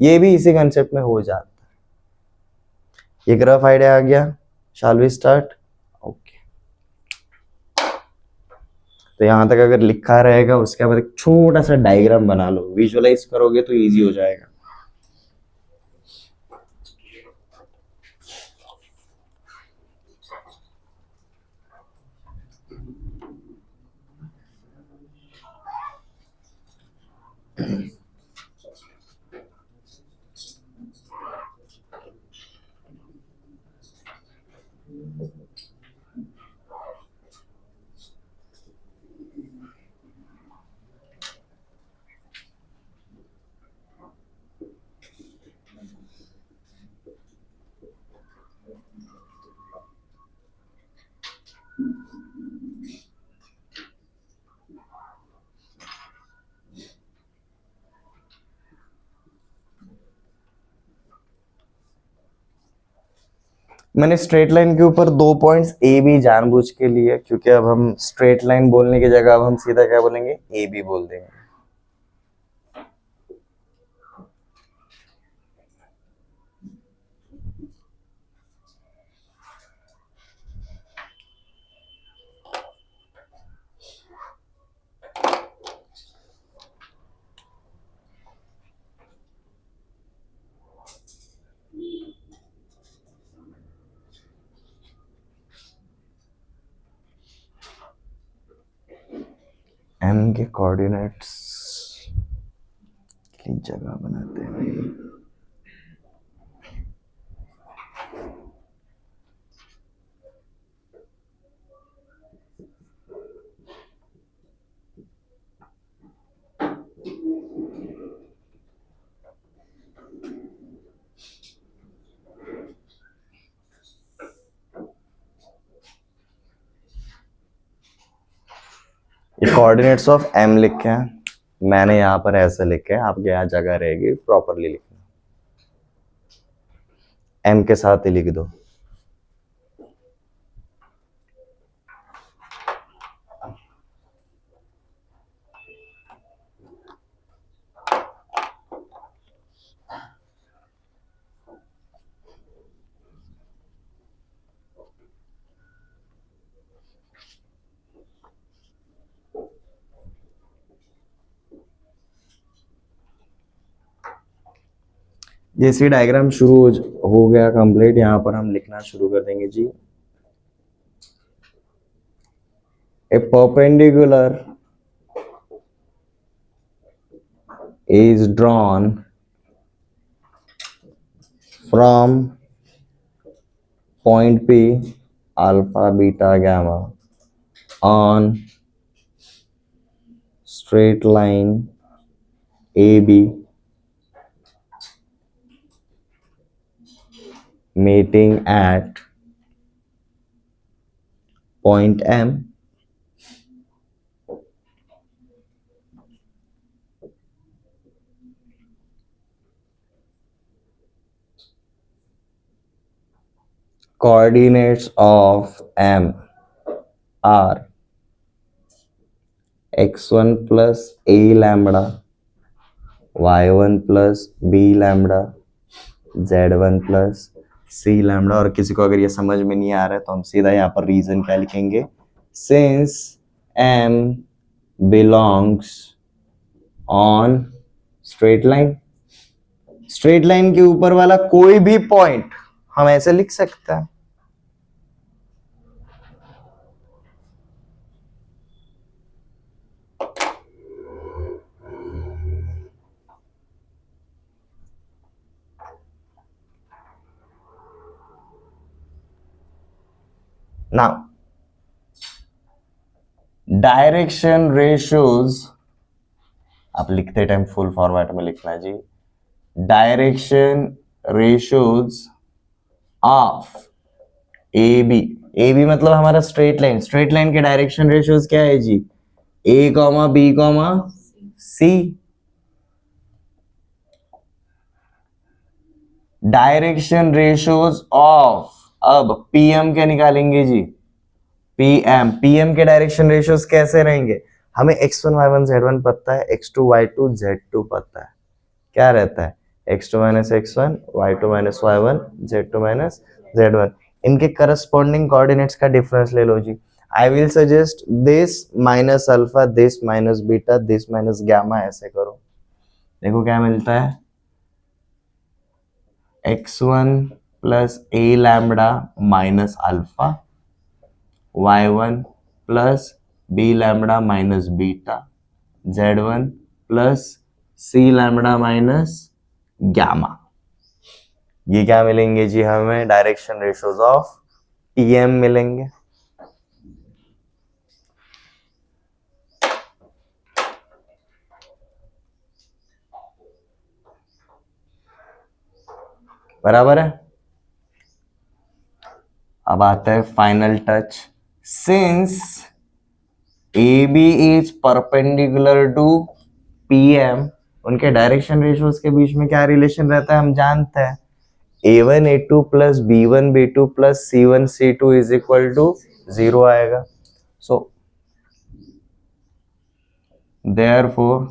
ये भी इसी कंसेप्ट में हो जाता है। ये ग्राफ आइडिया आ गया, शैल वी स्टार्ट। ओके, तो यहां तक अगर लिखा रहेगा, उसके बाद एक छोटा सा डायग्राम बना लो, विजुअलाइज करोगे तो इजी हो जाएगा। मैंने स्ट्रेट लाइन के ऊपर 2 पॉइंट्स ए बी जानबूझ के लिए, क्योंकि अब हम स्ट्रेट लाइन बोलने की जगह अब हम सीधा क्या बोलेंगे, ए बी बोल देंगे। एम के कोऑर्डिनेट्स की जगह बनाते हैं भाई। ये कोऑर्डिनेट्स ऑफ एम लिखे हैं, मैंने यहां पर ऐसे लिखे हैं, आपके यहाँ जगह रहेगी प्रॉपरली लिखना, एम के साथ ही लिख दो। जैसे डायग्राम शुरू हो गया कंप्लीट, यहां पर हम लिखना शुरू कर देंगे जी। ए perpendicular is drawn from point P alpha beta gamma on straight line AB meeting at point M coordinates of M are x1 plus a lambda, y1 plus b lambda, z1 plus c lambda। और किसी को अगर ये समझ में नहीं आ रहा है तो हम सीधा यहाँ पर रीजन क्या लिखेंगे, since M belongs on straight line, straight line के ऊपर वाला कोई भी पॉइंट हम ऐसे लिख सकते हैं। नाउ डायरेक्शन रेशियोज आप लिखते टाइम फुल फॉर्मेट में लिखना है जी। Direction ratios of A B मतलब हमारा स्ट्रेट लाइन, स्ट्रेट लाइन के डायरेक्शन रेशियोज क्या है जी? A comma B comma C. Direction ratios of, अब पीएम क्या निकालेंगे जी? पीएम के डायरेक्शन रेशियोज कैसे रहेंगे? हमें x1 y1 z1 पता है, x2 y2 z2 पता है। क्या रहता है? x2 minus x1 y2 minus y1 z2 minus z1। इनके करस्पॉन्डिंग कोऑर्डिनेट्स का डिफरेंस ले लो जी। I will suggest this minus alpha, this minus beta, this minus gamma, ऐसे करो। देखो क्या मिलता है, x1 plus A lambda minus alpha, y1 plus B lambda minus beta, z1 plus C lambda minus gamma. ये क्या मिलेंगे जी? हमें डायरेक्शन रेशियोज ऑफ पीएम मिलेंगे। बराबर है। अब आता है final touch. Since A B is perpendicular to PM, उनके डायरेक्शन रेशियोज के बीच में क्या रिलेशन रहता है हम जानते हैं। a1 a2 plus b1 b2 plus c1 c2 is equal to 0 आएगा। So therefore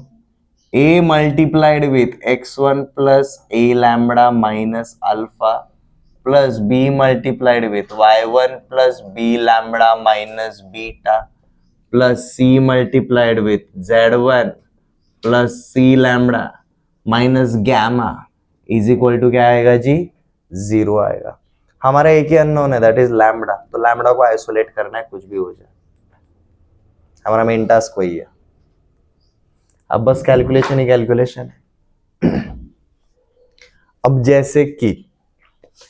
a multiplied with x1 plus a lambda minus alpha plus b multiplied with y1 plus b lambda minus beta plus c multiplied with z1 plus c lambda minus gamma is equal to क्या आएगा जी? 0 आएगा। हमारा एक ही unknown है, that is lambda. तो lambda को isolate करना है, कुछ भी हो जाए, हमारा मेन टास्क वही है। अब बस कैलकुलेशन ही कैलकुलेशन है। अब जैसे कि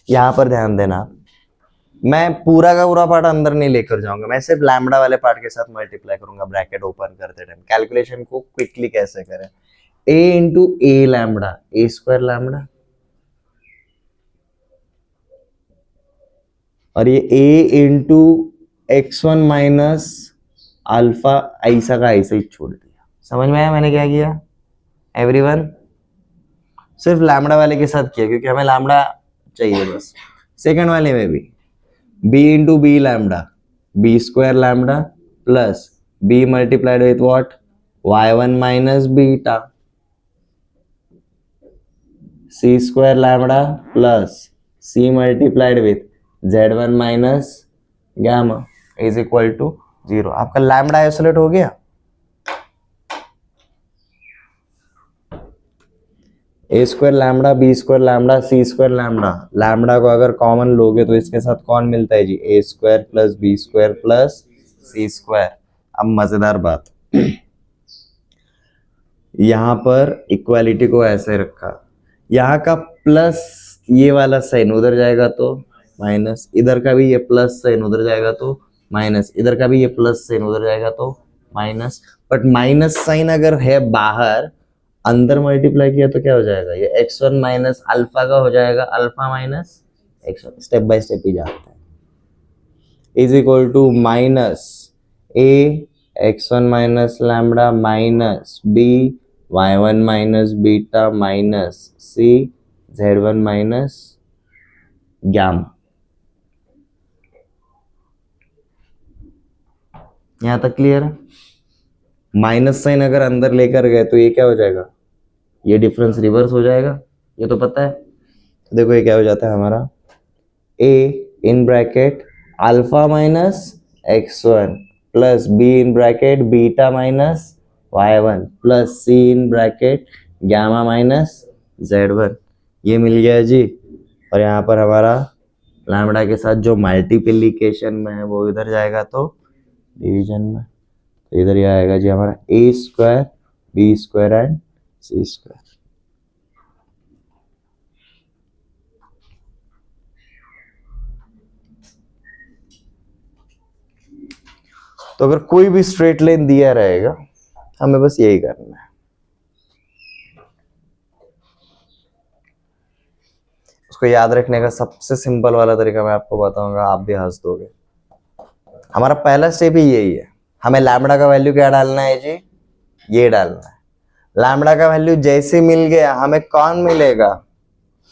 यहां पर ध्यान देना, मैं पूरा का पूरा पार्ट अंदर नहीं लेकर जाऊंगा, मैं सिर्फ लैम्बडा वाले पार्ट के साथ मल्टीप्लाई करूंगा ब्रैकेट ओपन करते टाइम। कैलकुलेशन को क्विकली कैसे करें? a into A lambda, A square lambda, और ये a into x1 minus alpha, ऐसा का ऐसा ही छोड़ दिया। समझ में आया मैंने क्या किया एवरीवन? सिर्फ लैम्बडा वाले के साथ किया क्योंकि हमें लैम्बडा चाहिए बस। सेकंड वाले में भी b into B lambda, B square lambda plus b multiplied with what? y1 minus beta, c square lambda plus c multiplied with z1 minus gamma is equal to 0। आपका लैम्बडा आइसोलेट हो गया। A square lambda, B square lambda, C square lambda, lambda को अगर common लोगे तो इसके साथ कौन मिलता है जी? A square plus B square plus C square. अब मजेदार बात, यहां पर इक्वालिटी को ऐसे रखा, यहाँ का प्लस ये वाला साइन उधर जाएगा तो माइनस, इधर का भी ये प्लस साइन उधर जाएगा तो माइनस, इधर का भी ये प्लस साइन उधर जाएगा तो माइनस। बट माइनस साइन अगर है बाहर, अंदर मल्टीप्लाई किया तो क्या हो जाएगा? ये x1 माइनस अल्फा का हो जाएगा, alpha minus x1, step by step ही जाता है, is equal to minus A x1 minus lambda minus B y1 minus beta minus C z1 minus gamma. यहां तक क्लियर है? माइनस साइन अगर अंदर लेकर गए तो ये क्या हो जाएगा? ये डिफरेंस रिवर्स हो जाएगा, ये तो पता है। तो देखो ये क्या हो जाता है हमारा, a in bracket alpha minus x1 plus b in bracket beta minus y1 plus c in bracket gamma minus z1 ये मिल गया जी। और यहाँ पर हमारा लैम्बडा के साथ जो मल्टीप्लिकेशन में है वो इधर जाएगा तो डिवीजन में, तो इधर ये आएगा जी हमारा A square B square and C square. तो अगर कोई भी स्ट्रेट लाइन दिया रहेगा हमें बस यही करना है। उसको याद रखने का सबसे सिंपल वाला तरीका मैं आपको बताऊंगा, आप भी हंस दोगे। हमारा पहला स्टेप ही यही है, हमें लैम्बडा का वैल्यू क्या डालना है जी, ये डालना है। लैम्बडा का वैल्यू जैसे मिल गया हमें कौन मिलेगा,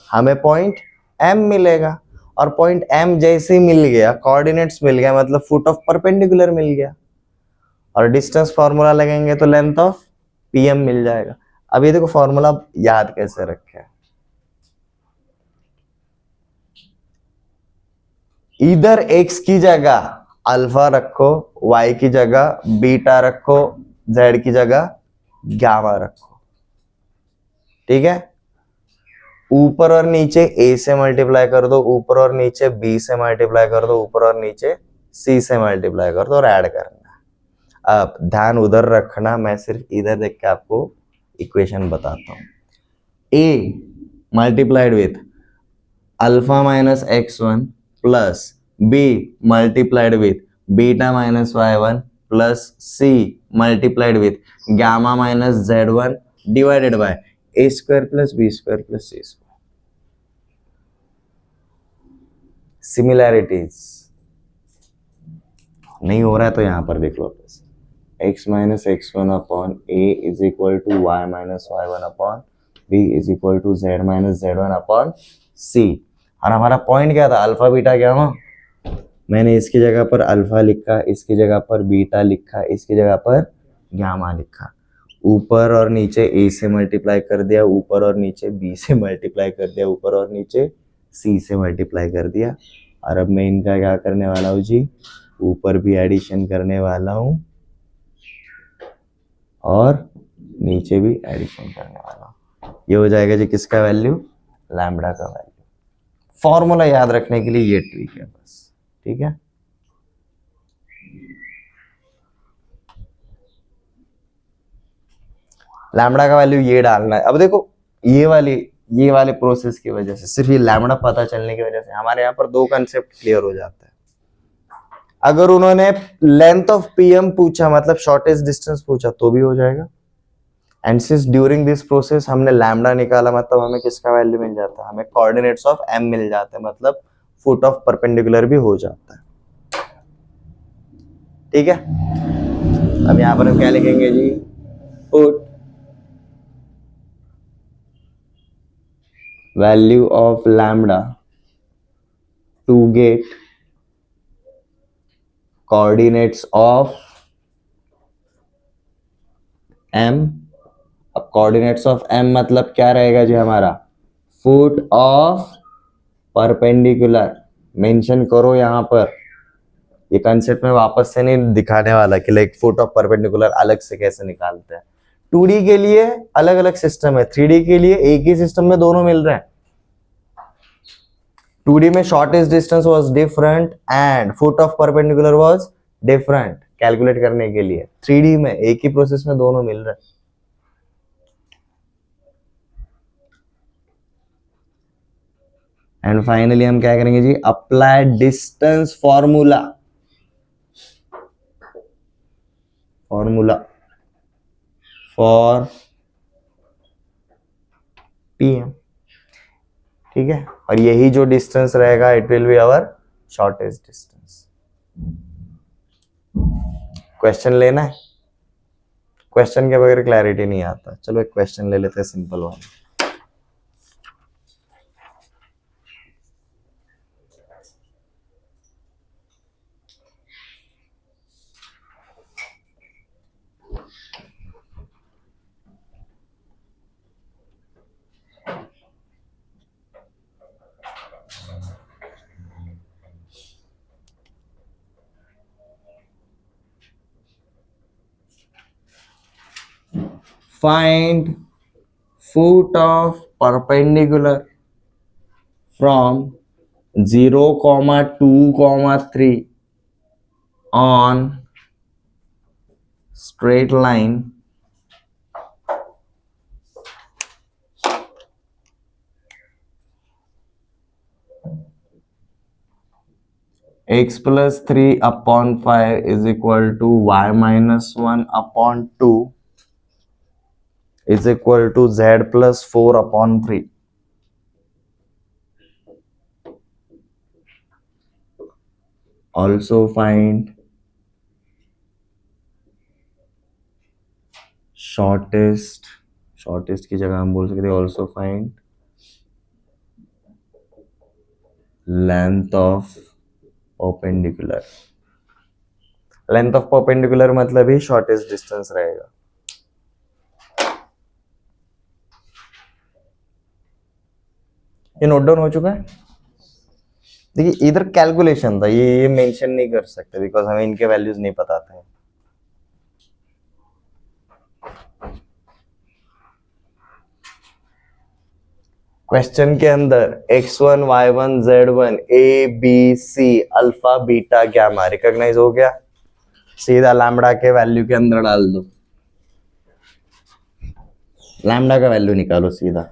हमें पॉइंट एम मिलेगा। और पॉइंट एम जैसे ही मिल गया, कोऑर्डिनेट्स मिल गया, मतलब फुट ऑफ परपेंडिकुलर मिल गया, और डिस्टेंस फॉर्मूला लगेंगे तो लेंथ ऑफ पीएम मिल जाएगा। अब ये देखो फॉर्मूला याद कैसे रखे, इधर एक्स की जगह अल्फा रखो, वाई की जगह बीटा रखो, जेड की जगह गामा रखो, ठीक है। ऊपर और नीचे ए से मल्टीप्लाई कर दो, ऊपर और नीचे बी से मल्टीप्लाई कर दो, ऊपर और नीचे सी से मल्टीप्लाई कर दो और ऐड करना। अब ध्यान उधर रखना, मैं सिर्फ इधर देख के आपको इक्वेशन बताता हूं। A multiplied with alpha minus x1 plus B multiplied with beta minus y1 plus C multiplied with gamma minus z1 divided by A square plus B square plus C square. Similarities नहीं हो रहा है तो यहां पर देख लो, x minus x1 upon A is equal to Y minus y1 upon B is equal to z minus z1 upon C. और हमारा पॉइंट क्या था, अल्फा बीटा गामा। मैंने इसकी जगह पर अल्फा लिखा, इसकी जगह पर बीटा लिखा, इसकी जगह पर गामा लिखा। ऊपर और नीचे ए से मल्टीप्लाई कर दिया, ऊपर और नीचे बी से मल्टीप्लाई कर दिया, ऊपर और नीचे सी से मल्टीप्लाई कर दिया। और अब मैं इनका क्या करने वाला हूँ जी, ऊपर भी एडिशन करने वाला हूँ और नीचे भी एडिशन करने वाला हूँ। ये हो जाएगा जी किसका वैल्यू, लैम्बडा का वैल्यू। फॉर्मूला याद रखने के लिए ये ट्रिक है बस, ठीक है। लैम्बडा का वैल्यू ये डालना है। अब देखो ये वाले प्रोसेस की वजह से, सिर्फ ये लैम्बडा पता चलने की वजह से हमारे यहाँ पर दो कंसेप्ट क्लियर हो जाता है। अगर उन्होंने लेंथ ऑफ पीएम पूछा, मतलब शॉर्टेस्ट डिस्टेंस पूछा, तो भी हो जाएगा। And since during this process हमने लैम्बडा निकाला, मतलब हमें किसका वैल्यू मिल जाता है, हमें कोऑर्डिनेट्स ऑफ एम मिल जाते हैं, मतलब फुट ऑफ परपेंडिकुलर भी हो जाता है, ठीक है। अब यहां पर हम क्या लिखेंगे जी, foot value of lambda to get coordinates of m। अब coordinates of m मतलब क्या रहेगा जी हमारा, फुट ऑफ परपेंडिकुलर। मेंशन करो यहां पर, ये कंसेप्ट में वापस से नहीं दिखाने वाला कि लाइक फुट ऑफ परपेंडिकुलर अलग से कैसे निकालते हैं। 2D के लिए अलग अलग सिस्टम है, 3D के लिए एक ही सिस्टम में दोनों मिल रहे हैं। 2D में shortest distance was different and foot of perpendicular was different calculate करने के लिए। 3D में एक ही प्रोसेस में दोनों मिल रहे हैं। एंड फाइनली हम क्या करेंगे जी, apply distance formula for PM, ठीक है। और यही जो डिस्टेंस रहेगा it will be our shortest distance. Question लेना है, क्वेश्चन के बगैर क्लैरिटी नहीं आता। चलो एक क्वेश्चन ले लेते हैं, सिंपल वाला। Find foot of perpendicular from 0,2,3 on straight line x plus 3 upon 5 is equal to y minus 1 upon 2 is equal to z plus 4 upon 3. Also find shortest की जगह हम बोल सकते हैं also find length of perpendicular. Length of perpendicular मतलब ही shortest distance रहेगा. ये note down हो चुका है. देखिए इधर कैलकुलेशन था, ये मेंशन नहीं कर सकते बिकॉज हमें इनके वैल्यूज नहीं पता थे. क्वेश्चन के अंदर x1, y1, z1, a, b, c, alpha, beta, gamma recognize हो गया. सीधा लैम्बडा के वैल्यू के अंदर डाल दो. लैम्बडा का वैल्यू निकालो सीधा.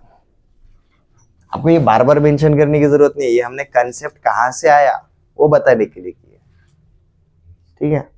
आपको ये बार बार मेंशन करने की जरूरत नहीं है, ये हमने कंसेप्ट कहां से आया वो बताने के लिए किया. ठीक है.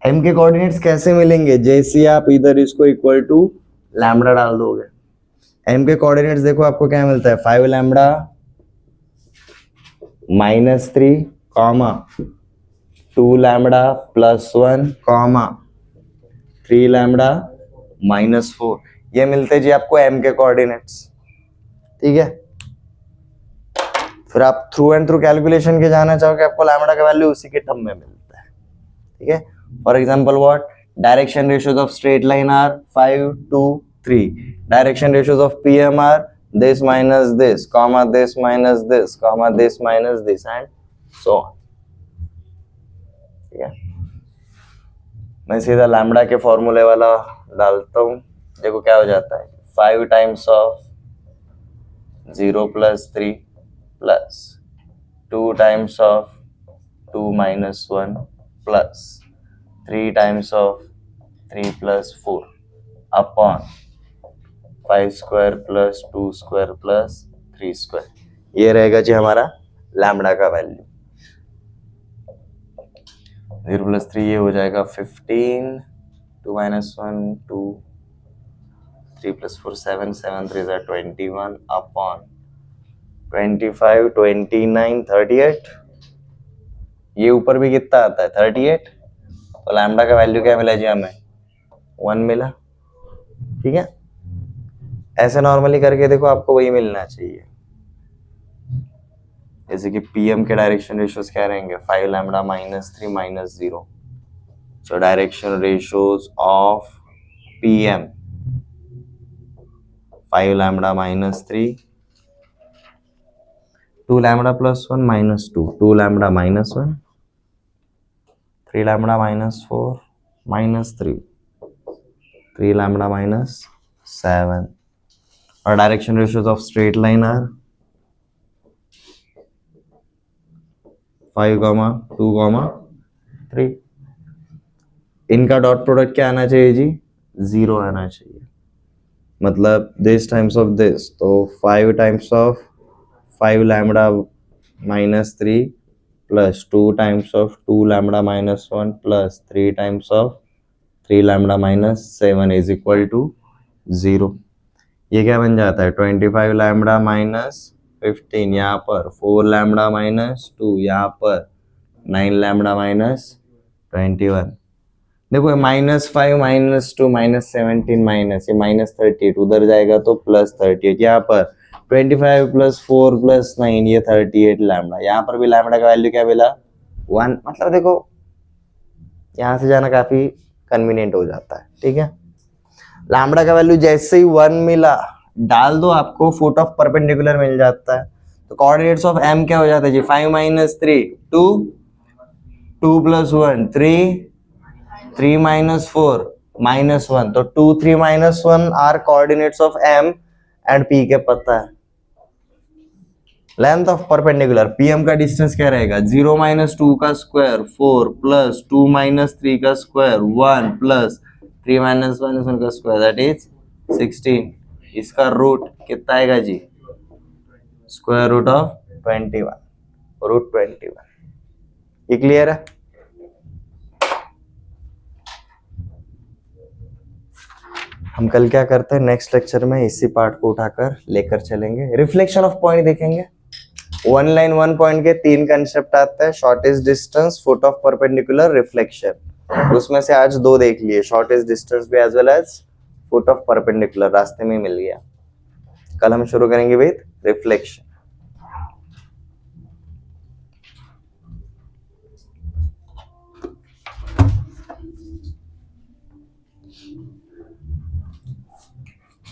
m के कोऑर्डिनेट्स कैसे मिलेंगे? जैसे आप इधर इसको इक्वल टू लैम्बडा डाल दोगे. m के कोऑर्डिनेट्स देखो आपको क्या मिलता है, 5 lambda minus 3 comma 2 lambda plus 1 comma 3 lambda minus 4. ये मिलते जी आपको m के कोऑर्डिनेट्स. ठीक है. फिर आप थ्रू एंड थ्रू कैलकुलेशन के जाना चाहोगे, आपको लैम्बडा का वैल्यू उसी के टर्म में मिलता है. ठीक है. For example what, direction ratios of straight line are 5 2 3. Direction ratios of PM are this minus this comma this minus this comma this minus this and so on. ठीक है. मैं सीधा लैम्बडा के फॉर्मूले वाला डालता हूँ. देखो क्या हो जाता है, 5 times of 0 plus 3 plus 2 times of 2 minus 1 plus 3 times of 3 plus 4 upon 5 square plus 2 square plus 3 square. ये रहेगा जी हमारा लैम्बडा का वैल्यू. 0 प्लस 3 ये हो जाएगा 15, 2 माइनस 1 2, 3 प्लस 4 7, 7 3 is 21 अपॉन 25 29 38. ये ऊपर भी कितना आता है 38. तो लैम्बडा का वैल्यू क्या मिला जी हमें, 1 मिला. ठीक है. ऐसे नॉर्मली करके देखो आपको वही मिलना चाहिए. जैसे कि पीएम के डायरेक्शन रेशियोज क्या रहेंगे, 5 lambda minus 3 minus 0. So direction ratios of PM 5 lambda minus 3, 2 lambda plus 1 minus 2, 2 lambda minus 1, 3 lambda minus 4 minus 3, 3 lambda minus 7. और direction ratios of straight line are 5, 2, 3. इनका डॉट प्रोडक्ट क्या आना चाहिए जी, 0 आना चाहिए. मतलब दिस टाइम्स ऑफ दिस, तो 5 times of 5 lambda minus 3 plus 2 times of 2 lambda minus 1 plus 3 times of 3 lambda minus 7 is equal to 0। ये क्या बन जाता है 25 लैम्बडा माइनस 15, यहाँ पर 4 लैम्बडा माइनस 2, यहाँ पर 9 लैम्बडा माइनस 21। देखो -5 -2 -17 माइनस ये -38 उधर जाएगा तो +38, यहाँ पर 25 + 4 + 9 ये 38 लैम्बडा, यहाँ पर भी लैम्बडा का वैल्यू क्या मिला 1। मतलब देखो यहाँ से जाना काफी कन्वीनियंट हो जाता है, ठीक है। लैम्बडा का वैल्यू जैसे ही 1 मिला डाल दो, आपको फुट ऑफ परपेंडिकुलर मिल जाता है। तो कोऑर्डिनेट्स ऑफ m क्या हो जाता है जी 5 - 3 2, 2 + 1 3, 3 - 4 -1, तो 2 3 -1 are coordinates of m and p के पता है। लेंथ ऑफ परपेंडिकुलर pm का डिस्टेंस क्या रहेगा 0 - 2 का स्क्वायर 4 प्लस 2 - 3 का स्क्वायर 1 प्लस 3 - 1 का स्क्वायर दैट इज 16। इसका रूट कितना आएगा जी स्क्वायर रूट ऑफ 21, रूट 21। ये क्लियर है। हम कल क्या करते हैं नेक्स्ट लेक्चर में इसी पार्ट को उठाकर लेकर चलेंगे, रिफ्लेक्शन ऑफ पॉइंट देखेंगे। वन लाइन वन पॉइंट के 3 कंसेप्ट आते हैं, shortest distance, foot of perpendicular, reflection. उसमें से आज 2 देख लिए, शॉर्टेस्ट डिस्टेंस भी as well as foot of perpendicular, रास्ते में मिल गया। कल हम शुरू करेंगे विद रिफ्लेक्शन।